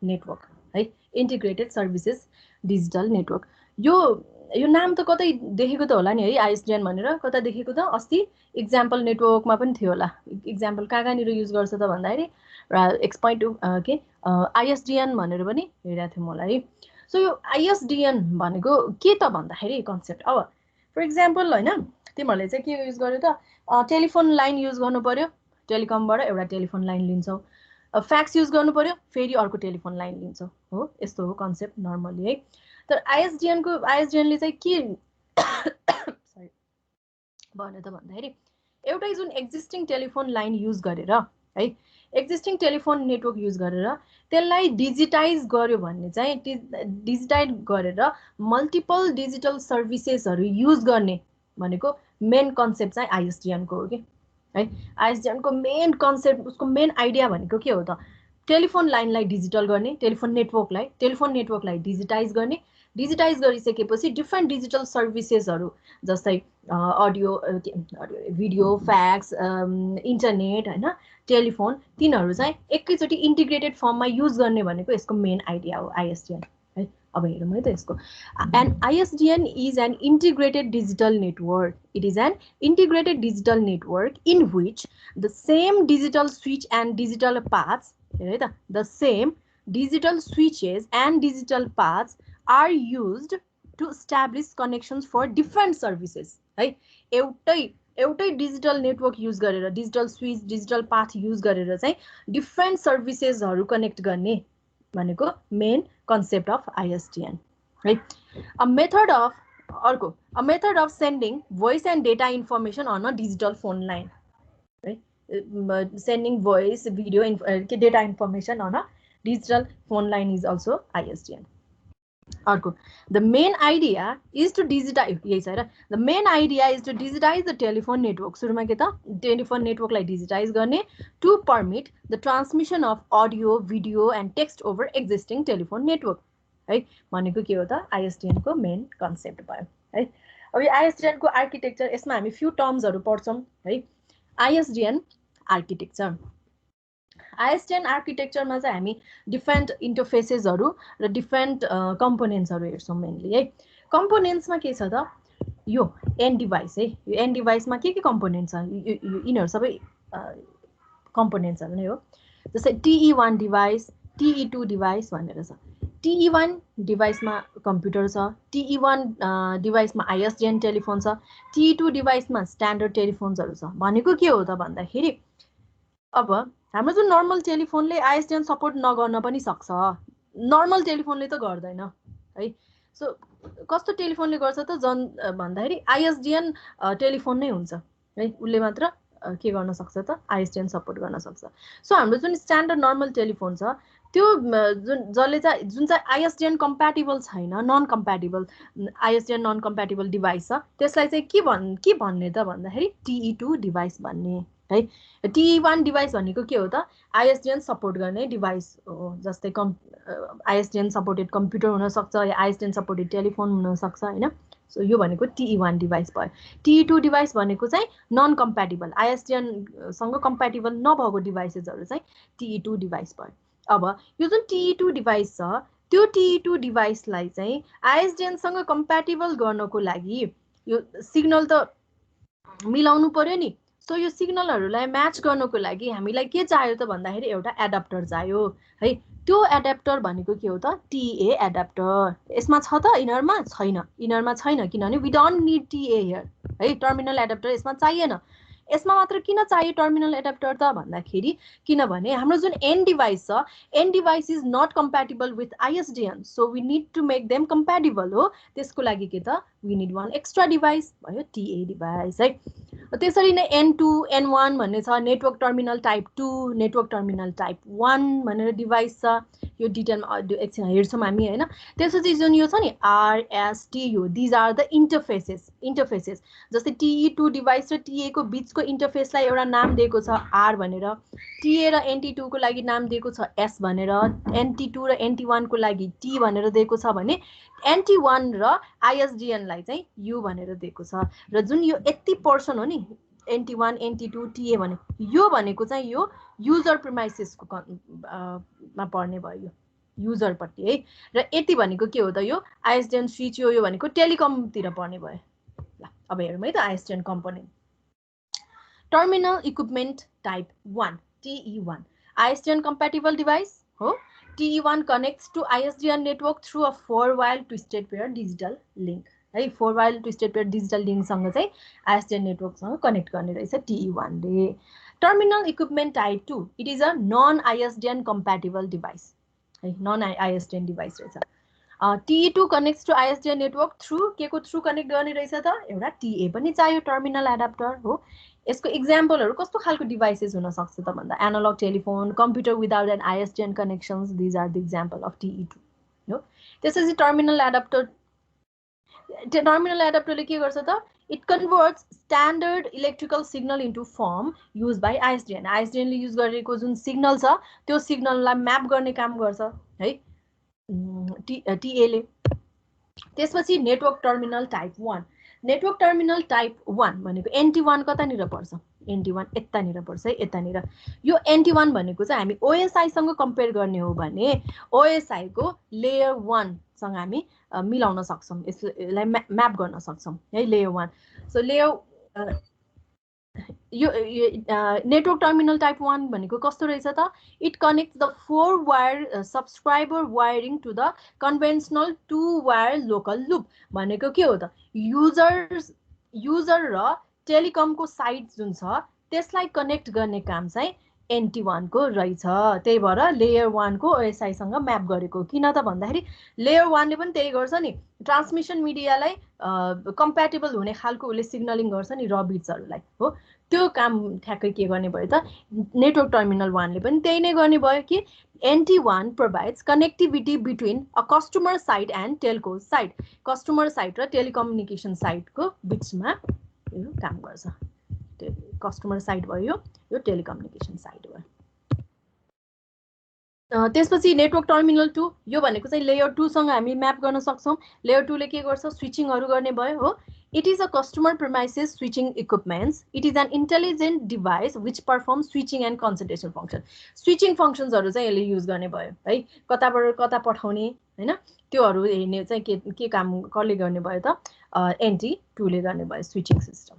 नेटवर्क है इन्टिग्रेटेड सर्भिसेस डिजिटल नेटवर्क यो नाम त कतै देखेको त होला नि है आईएसडीएन भनेर कता देखेको त अस्ति एक्जाम्पल नेटवर्कमा पनि थियो होला एक्जाम्पल कहाँनिर युज गर्छ त भन्दाखेरि X.2 के आईएसडीएन भनेर पनि हेरेको थियौँ होला है सो यो आईएसडीएन भनेको के त भन्दाखेरि कन्सेप्ट अब फर एक्जाम्पल हैन तिमीहरूले चाहिँ के युज गर्यो त टेलिफोन लाइन युज गर्नु पर्यो टेलिकमबाट एउटा टेलिफोन लाइन लिन्छौ फ्याक्स युज गर्नु पर्यो फेरि अर्को टेलिफोन लाइन लिन्छौ हो यस्तो हो कन्सेप्ट नर्मली है तर आईएसडीएनले चाहिँ के सरी भन्यो त भन्दाखेरि एउटै जुन एक्जिस्टिङ टेलिफोन लाइन युज गरेर है एक्जिस्टिङ टेलिफोन नेटवर्क युज गरेर त्यसलाई डिजिटाइज गर्यो भन्ने चाहिँ डिजिटाइज गरेर मल्टिपल डिजिटल सर्भिसेसहरु युज गर्ने भनेको मेन कन्सेप्ट चाहिँ आईएसडीएन को हो के है आईएसडीएन को मेन कन्सेप्ट उसको मेन आइडिया भनेको के हो त टेलिफोन लाइनलाई डिजिटल गर्ने टेलिफोन नेटवर्कलाई डिजिटाइज गर्ने डिजिटाइज गरिसकेपछि डिफरेन्ट डिजिटल सर्भिसेसहरु जस्तै अडियो भिडियो फ्याक्स इन्टरनेट हैन टेलिफोन तिनीहरु चाहिँ एकैचोटी इन्टिग्रेटेड फर्ममा युज गर्ने भनेको यसको मेन आइडिया हो आईएसडीएन है अब हेरौँ है त यसको an ISDN is an integrated digital network. It is an integrated digital network in which the same digital switch and digital paths, the same digital switches and digital paths are used to establish connections for different services. है एउटै digital network use गरेर digital switch digital path use गरेर चाहिँ different सर्भिसेसहरु connect गर्ने भनेको main concept of ISDN है a method of sending voice and data information on a digital phone line right sending voice video data information on a digital phone line is also ISDN अर्को the main idea is to digitise यही छ र the main idea is to digitise the telephone network सुरुमा के त telephone नेटवर्कलाई digitise गर्ने to permit the transmission of audio video and text over existing telephone network है भनेको के हो त आइएसडिएन को मेन कन्सेप्ट भयो है अब यो आइएसडिएन को आर्किटेक्चर यसमा हामी फ्यु टर्म्सहरु पढ्छौं है आइएसडिएन आर्किटेक्चर आइएसडिएन आर्किटेक्चरमा चाहिँ हामी डिफरेन्ट इन्टरफेसेसहरु र डिफरेन्ट कम्पोनेन्ट्सहरु हेर्छौं मेनली है कम्पोनेन्ट्समा के छ त यो एन्ड डिभाइस है यो एन्ड डिभाइसमा के कम्पोनेन्ट छ यिनीहरु सबै कम्पोनेन्ट्सहरु नै हो जस्तै TE1 डिभाइस TE2 डिभाइस भनेर छ TE1 डिभाइसमा कम्प्युटर छ TE1 डिभाइसमा आइएसडिएन टेलिफोन छ TE2 डिभाइसमा स्ट्यान्डर्ड टेलिफोन्सहरु छ भनेको के हो त भन्दाखेरि अब हाम्रो जुन नर्मल टेलिफोनले आइएसडिएन सपोर्ट नगर्न पनि सक्छ नर्मल टेलिफोनले त गर्दैन है सो कस्तो टेलिफोनले गर्छ त जन भन्दाखेरि आइएसडिएन टेलिफोन नै हुन्छ है उले मात्र के गर्न सक्छ त आइएसडिएन सपोर्ट गर्न सक्छ सो हाम्रो जुन स्ट्यान्डर्ड नर्मल टेलिफोन छ त्यो जुन चाहिँ आइएसडिएन कम्प्याटिबल छैन non compatible ISDN non compatible device छ त्यसलाई चाहिँ के भन्ने त भन्दाखेरि TE2 डिभाइस भन्ने है TE1 डिभाइस भनेको के हो त आइएसडिएन सपोर्ट गर्ने डिभाइस हो जस्तै आइएसडिएन सपोर्टेड कम्प्युटर हुन सक्छ या आइएसडिएन सपोर्टेड टेलिफोन हुन सक्छ हैन सो यो भनेको TE1 डिभाइस भयो TE2 डिभाइस भनेको चाहिँ नन कम्प्याटिबल आइएसडिएन सँग कम्प्याटिबल नभएको डिभाइसेसहरु चाहिँ TE2 डिभाइस भयो अब यो जुन TE2 डिभाइस छ त्यो TE2 डिभाइसलाई चाहिँ आइएसडिएन सँग कम्प्याटिबल गर्नको लागि यो सिग्नल त मिलाउनु पर्यो नि सो यो सिग्नलहरुलाई म्याच गर्नको लागि हामीलाई के चाहियो त भन्दाखेरि एउटा एडाप्टर चाहियो है त्यो एडाप्टर भनेको के हो त TA एडाप्टर यसमा छ त इनरमा छैन किनभने we don't need TA here है टर्मिनल एडाप्टर यसमा चाहिएन यसमा मात्र किन चाहियो टर्मिनल एडाप्टर त भन्दाखेरि किनभने हाम्रो जुन एन्ड डिभाइस छ end device is not compatible with ISDN so we need to make them compatible हो त्यसको लागि के त we need one extra device भयो TA डिभाइस है त्यसरी नै N2 N1 भन्ने छ network terminal type 2 network terminal type 1 भनेर डिभाइस छ यो डिटेलमा एकछिन हेर्छौं हामी हैन त्यसपछि जुन यो छ नि RST यो दिज आर द इन्टरफेसेस जस्तै TE2 डिभाइस र TA को बीचको इन्टरफेसलाई एउटा नाम दिएको छ R भनेर TA र NT2 को लागि नाम दिएको छ S भनेर NT2 र NT1 को लागि T भनेर दिएको छ भने NT1 र ISDN लाई चाहिँ U भनेर दिएको छ र जुन यो 80% हो नि NT1 NT2 TA भने यो भनेको चाहिँ यो युजर प्रिमाइसेसको मा पर्ने भयो यो युजर पट्टि है र 80 भनेको के हो त यो ISDN स्विच यो भनेको टेलिकम तिर पर्ने भयो ल अब हेरौँ है त ISDN component terminal equipment type 1 TE1 ISDN compatible device हो TE1 connects to ISDN network through a 4-wire twisted pair digital link है 4-wire twisted pair digital link सँग चाहिँ ISDN network सँग कनेक्ट गर्ने रहेछ TE1 ले terminal equipment type 2 it is a non ISDN compatible device है non ISDN device रहेछ TE2 connects to ISDN network through के को थ्रु कनेक्ट गर्ने रहेछ त एउटा TA पनि चाहियो टर्मिनल एडाप्टर हो यसको एक्जाम्पलहरु कस्तो खालको डिभाइसेस हुन सक्छ त भन्दा analogue telephone computer without an ISDN connections these are the example of TE2 हो त्यसैले टर्मिनल एडाप्टरले के गर्छ त it converts standard electrical signal into form use by ISDN ले युज गरेको जुन सिग्नल छ त्यो सिग्नललाई म्याप गर्ने काम गर्छ है TA ले त्यसपछि network terminal type 1 network terminal type 1 भनेको NT1 कतानिर पर्छ NT1 यतानिर पर्छ है यतानिर यो NT1 भनेको चाहिँ हामी OSI सँग कम्पेयर गर्ने हो भने OSI को लेयर 1 सँग हामी मिलाउन सक्छौं यसलाई म्याप गर्न सक्छौं है लेयर 1 सो लेयर यो नेटवर्क टर्मिनल टाइप 1 भनेको कस्तो रहेछ त it connects the 4 wire subscriber wiring to the conventional 2 wire local loop भनेको के हो त युजर र टेलिकमको साइड जुन छ त्यसलाई कनेक्ट गर्ने काम चाहिँ NT1 को रहेछ त्यही भएर लेयर 1 को OSI सँग म्याप गरेको किन त भन्दाखेरि लेयर 1 ले पनि त्यही गर्छ नि ट्रान्समिसन मिडियालाई कम्प्याटिबल हुने खालको उले सिग्नलिङ गर्छ नि र बिट्सहरुलाई हो त्यो काम ठ्याक्कै के गर्ने भयो त नेटवर्क टर्मिनल 1 ले पनि त्यही नै गर्ने भयो कि NT1 provides connectivity between a customer side and telco side. Customer side र telecommunication side को बीचमा यो काम गर्छ. कस्टमर साइड भयो यो टेलिकम्युनिकेसन साइड भयो. त्यसपछि नेटवर्क टर्मिनल 2 यो भनेको चाहिँ लेयर 2 सँग हामी म्याप गर्न सक्छौं. लेयर 2 ले के गर्छ स्विचिङहरु गर्ने भयो हो. It is a customer premises switching equipments. It is an intelligent device which performs switching and concentration function. Switching functions हरु चाहिँ यसले युज गर्ने भयो है. कताबाट कता पठाउने हैन त्योहरु हेर्ने चाहिँ के काम कसले गर्ने भयो त NT2 ले गर्ने भयो स्विचिङ सिस्टम.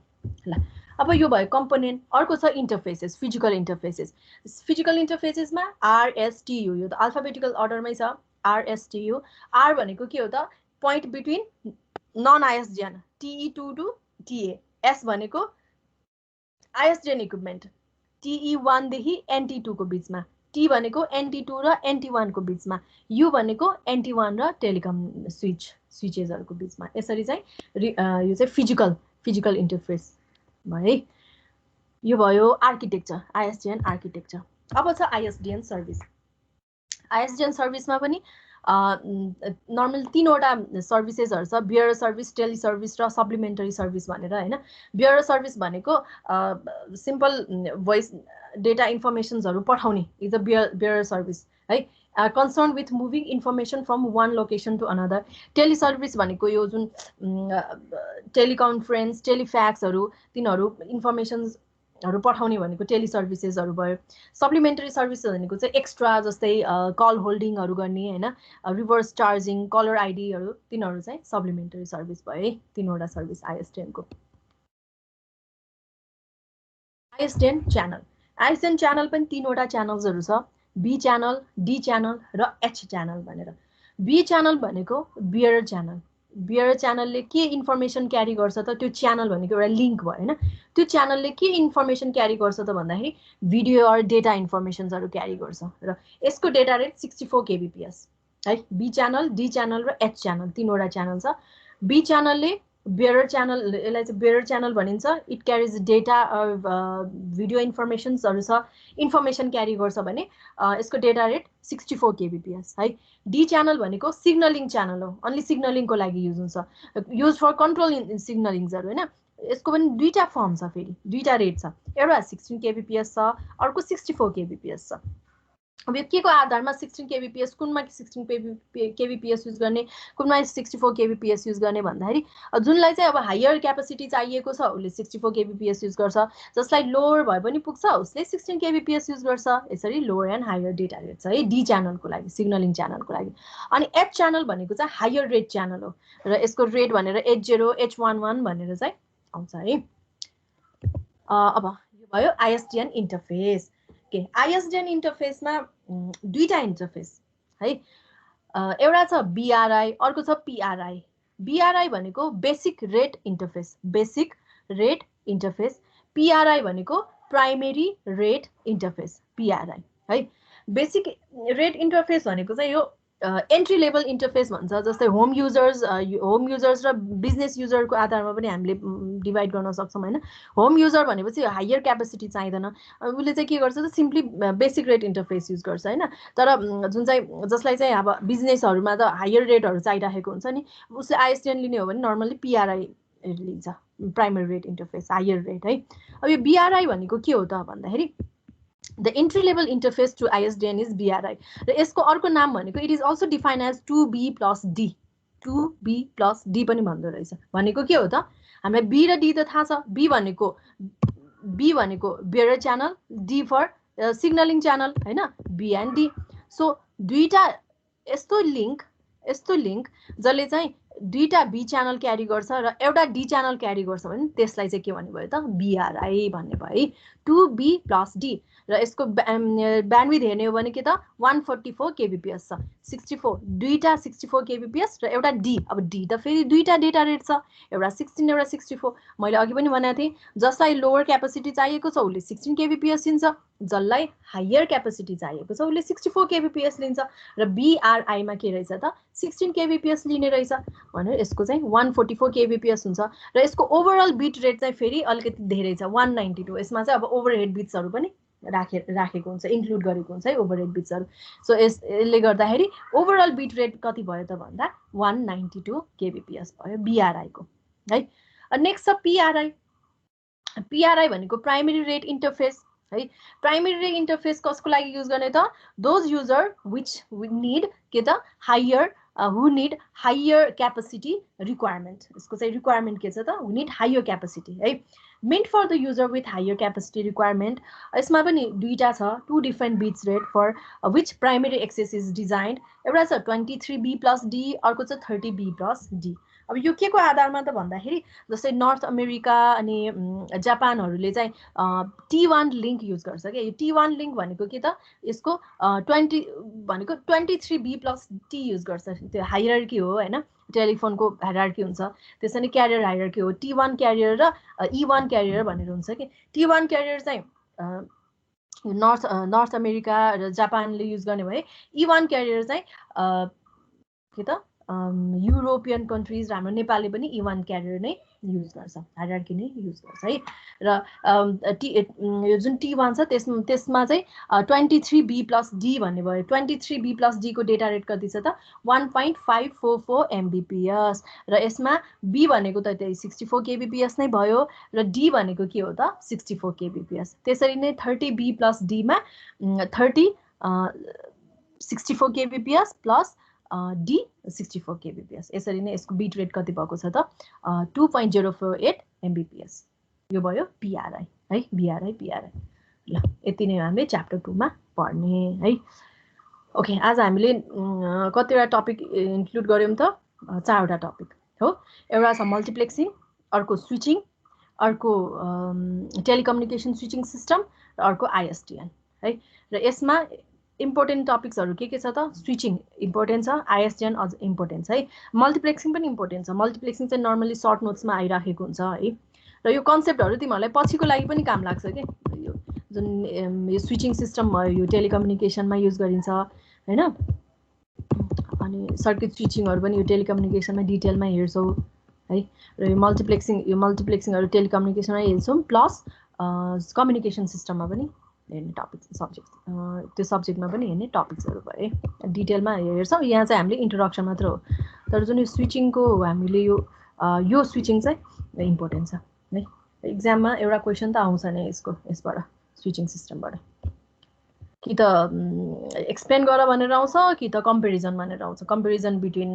ल अब यो भयो कम्पोनेन्ट. अर्को छ interfaces physical interfaces. Physical इन्टरफेसेसमा RSTU यो त अल्फाबेटिकल अर्डरमै छ. RSTU R भनेको के हो त point between non ISDN TE2 to TA. S भनेको ISDN इक्विपमेन्ट TE1 देखि NT2 को बीचमा. T भनेको NT2 र NT1 को बीचमा. U भनेको NT1 र टेलिकम स्विचेसहरुको बीचमा. यसरी चाहिँ यो चाहिँ फिजिकल इन्टरफेस भयो. यो भयो आर्किटेक्चर ISDN आर्किटेक्चर. अब छ ISDN सर्भिस. ISDN सर्भिसमा पनि नर्मल 3 वटा सर्भिसेसहरु छ. बियर सर्भिस, टेली सर्भिस र सप्लिमेन्टरी सर्भिस भनेर हैन. बियर सर्भिस भनेको सिम्पल भोइस डेटा इन्फर्मेसन्सहरु पठाउने इज अ बियर सर्भिस है. Concerned with moving information from one location to another. Tele service भनेको यो जुन टेलिकन्फरेन्स टेलिफ्याक्सहरु तिनीहरु इन्फर्मेसन्सहरु पठाउने भनेको टेली सर्भिसेसहरु भयो. सप्लिमेन्टरी सर्भिस भनेको चाहिँ एक्स्ट्रा जस्तै कल होल्डिङहरु गर्ने हैन रिभर्स चार्जिङ कलर आइडीहरु तिनीहरु चाहिँ सप्लिमेन्टरी सर्भिस भयो है. 3 वटा सर्भिस ISDN को. ISDN channel. ISDN च्यानल पनि 3 वटा च्यानल्सहरु छ. B च्यानल, D च्यानल र H च्यानल भनेर. B च्यानल भनेको बियर च्यानल. बियर च्यानलले के इन्फर्मेसन क्यारी गर्छ त त्यो च्यानल भनेको एउटा लिंक भयो हैन. त्यो च्यानलले के इन्फर्मेसन क्यारी गर्छ त भन्दाखेरि भिडियो और डेटा इन्फर्मेसन्सहरु क्यारी गर्छ र यसको डेटा रेट 64 kbps है. B च्यानल, D च्यानल र H च्यानल 3 वटा च्यानल छ. B च्यानलले बियर च्यानल यसलाई चाहिँ बियर च्यानल भनिन्छ. इट क्यारीज डेटा भिडियो इन्फर्मेसन्सहरु छ इन्फर्मेसन क्यारी गर्छ भने यसको डेटा रेट 64 kbps है. डी च्यानल भनेको सिग्नलिङ च्यानल हो. अन्ली सिग्नलिङको लागि युज हुन्छ. युज फर कन्ट्रोल सिग्नलिङ्सहरु हैन. यसको पनि दुईटा फर्म छ फेरि दुईटा रेट छ. एउटा 16 kbps छ अर्को 64 kbps छ. अब यो के को आधारमा 16 kbps कुनमा 16 kbps युज गर्ने कुनमा 64 kbps युज गर्ने भन्दाखेरि जुनलाई चाहिँ अब हायर क्यापेसिटी चाहिएको छ उसले 64 kbps युज गर्छ. जसलाई लोअर भए पनि पुग्छ उसले 16 kbps युज गर्छ. यसरी lower and higher data rate छ है डी च्यानलको लागि सिग्नलिङ च्यानलको लागि. अनि एच च्यानल भनेको चाहिँ हायर रेट च्यानल हो र यसको रेट भनेर H0 H11 भनेर चाहिँ आउँछ है. अब यो भयो ISDN इन्टरफेस. ISDN इन्टरफेसमा दुईटा इन्टरफेस है. एउटा छ BRI अर्को छ PRI. BRI भनेको basic rate interface basic rate interface. PRI भनेको प्राइमेरी रेट इन्टरफेस PRI है. बेसिक रेट इन्टरफेस भनेको चाहिँ यो एन्ट्री लेभल इन्टरफेस भन्छ. जस्तै होम युजर्स र बिजनेस युजरको आधारमा पनि हामीले डिभाइड गर्न सक्छौं हैन. होम युजर भनेपछि हायर क्यापेसिटी चाहिदैन. उले चाहिँ के गर्छ त simply basic rate interface use गर्छ हैन. तर जुन चाहिँ जसलाई चाहिँ अब बिजनेसहरुमा त हायर रेटहरु चाहिरहेको हुन्छ नि उसले ISDN लिने हो भने नर्मली PRI लिन्छ primary rate interface higher rate है. अब यो BRI भनेको के हो त भन्दाखेरि The entry level interface to ISDN is BRI. र यसको अर्को नाम भनेको it is also defined as 2B plus D. 2B plus D पनि भन्दो रहेछ. भनेको के हो त हामीलाई B र D त थाहा छ. B भनेको bearer channel, D for signaling channel हैन B and D. So दुईटा यस्तो लिंक जसले चाहिँ दुईटा B च्यानल क्यारी गर्छ र एउटा D च्यानल क्यारी गर्छ भने त्यसलाई चाहिँ के भन्ने भयो त BRI भन्ने भयो है. 2B plus D र यसको ब्यान्डविड्थ हेर्ने हो भने के त 144 kbps छ. 64 दुईटा 64 kbps र एउटा D. अब D त फेरि दुईटा डेटा रेट छ एउटा 16 एउटा 64. मैले अघि पनि भनेको थिएँ जसलाई लोअर क्यापेसिटी चाहिएको छ उसले 16 kbps लिन्छ. जसलाई हायर क्यापेसिटी चाहिएको छ उसले 64 kbps लिन्छ र BRI मा के रहेछ त 16 kbps लिने रहेछ. भने यसको चाहिँ 144 kbps हुन्छ र यसको ओभरअल बिट रेट चाहिँ फेरि अलिकति धेरै छ 192 यसमा चाहिँ अब ओभरहेड बिट्सहरू पनि राखेको हुन्छ इन्क्लुड गरेको हुन्छ है ओभरहेड बिट्सहरू सो यसले गर्दाखेरि ओभरअल बिट रेट कति भयो त भन्दा 192 kbps भयो BRI को है नेक्स्ट छ PRI भनेको प्राइमरी रेट इन्टरफेस है प्राइमरी रेट इन्टरफेस कसको लागि युज गर्ने त दोज युजर व्हिच नीड के त higher who need higher capacity requirement यसको चाहिँ रिक्वायरमेन्ट के छ त who need higher capacity है meant for the user with higher capacity requirement यसमा पनि दुईटा छ two different bits rate for which primary access is designed एउटा छ 23B plus D अर्को छ 30B plus D अब यो के को आधारमा त भन्दाखेरि जस्तै नर्थ अमेरिका अनि जापानहरुले चाहिँ T1 लिंक युज गर्छ के यो T1 लिंक भनेको के त यसको 20 भनेको 23B plus T युज गर्छ त्यो हायरार्की हो हैन टेलिफोनको हायरार्की हुन्छ त्यसैले क्यारियर हायरार्की हो T1 क्यारियर र E1 क्यारियर भनेर हुन्छ के T1 क्यारियर चाहिँ नर्थ अमेरिका र जापानले युज गर्ने भए E1 क्यारियर चाहिँ के त युरोपियन कन्ट्रीज हाम्रो नेपालले पनि E1 क्यारियर नै युज गर्छ हायरार्की नै युज गर्छ है र यो जुन T1 छ त्यसमा चाहिँ 23B plus D भन्ने भयो 23B plus D को डेटा रेट कति छ त 1.544 Mbps र यसमा B भनेको त 64 kbps नै भयो र D भनेको के हो त 64 kbps त्यसरी नै 30B plus D मा 64 kbps plus D 64 kbps यसरी नै यसको बिट रेट कति भएको छ त 2.048 Mbps यो भयो PRI है PRI ल यति नै हामीले च्याप्टर 2 मा पढ्ने है ओके आज हामीले कतिवटा टपिक इन्क्लुड गर्यौं त चारवटा टपिक हो एउटा छ मल्टिप्लेक्सिङ अर्को स्विचिङ अर्को टेलिकम्युनिकेसन स्विचिङ सिस्टम र अर्को ISDN है र यसमा इम्पोर्टेन्ट टपिक्सहरु के छ त स्विचिङ इम्पोर्टेन्ट छ ISDN अझ इम्पोर्टेन्ट छ है मल्टिप्लेक्सिङ पनि इम्पोर्टेन्ट छ मल्टिप्लेक्सिङ चाहिँ नर्मली सर्ट नोट्समा आइराखेको हुन्छ है र यो कन्सेप्टहरु तिमीहरुलाई पछिको लागि पनि काम लाग्छ के यो जुन यो स्विचिङ सिस्टम भयो यो टेलिकम्युनिकेसनमा युज गरिन्छ हैन अनि सर्किट स्विचिङहरु पनि यो टेलिकम्युनिकेसनमा डिटेलमा हेर्छौ है र यो मल्टिप्लेक्सिङहरु टेलिकम्युनिकेसनमा हेर्छौ प्लस कम्युनिकेसन सिस्टममा पनि हेर्ने टपिक सब्जेक्ट त्यो सब्जेक्टमा पनि हेर्ने टपिक्सहरु भए डिटेलमा हेर्छौ यहाँ चाहिँ हामीले इन्ट्रोडक्सन मात्र हो तर जुन यो स्विचिङको हामीले यो स्विचिङ चाहिँ इम्पोर्टेन्ट छ है एक्जाममा एउटा क्वेशन त आउँछ नै यसबाट स्विचिङ सिस्टमबाट कि त एक्सप्लेन गर भनेर आउँछ कि त कम्पेरिजन भनेर आउँछ comparison between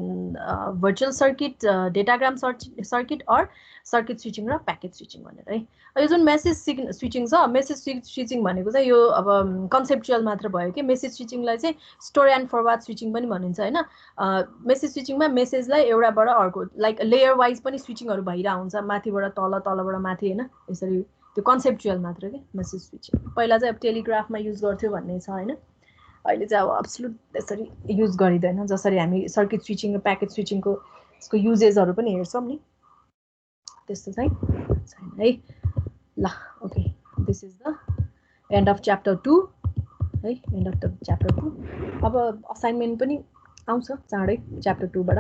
virtual circuit datagram circuit or circuit switching र प्याकेज स्विचिङ भनेर है यो जुन मेसेज स्विचिङ छ मेसेज स्विचिङ भनेको चाहिँ यो अब कन्सेप्चुअल मात्र भयो के मेसेज स्विचिङलाई चाहिँ स्टोर एन्ड फरवर्ड स्विचिङ पनि भनिन्छ हैन मेसेज स्विचिङमा मेसेजलाई एउटाबाट अर्को लाइक लेयर वाइज पनि स्विचिङहरु भइरा हुन्छ माथिबाट तल तलबाट माथि हैन यसरी त्यो कन्सेप्चुअल मात्र के मेसेज स्विचिङ पहिला चाहिँ अब टेलिग्राफमा युज गर्थ्यो भन्ने छ हैन अहिले चाहिँ अब अब्सोल्युट त्यसरी युज गरिदैन जसरी हामी सर्किट स्विचिङ र प्याकेज स्विचिङको यसको युजेसहरु पनि हेर्छौं नि त्यस्तो चाहिँ छैन है ल okay this is the and of chapter 2 है एन्ड अफ द च्याप्टर 2 अब असाइनमेन्ट पनि आउँछ चाँडै च्याप्टर 2 बाट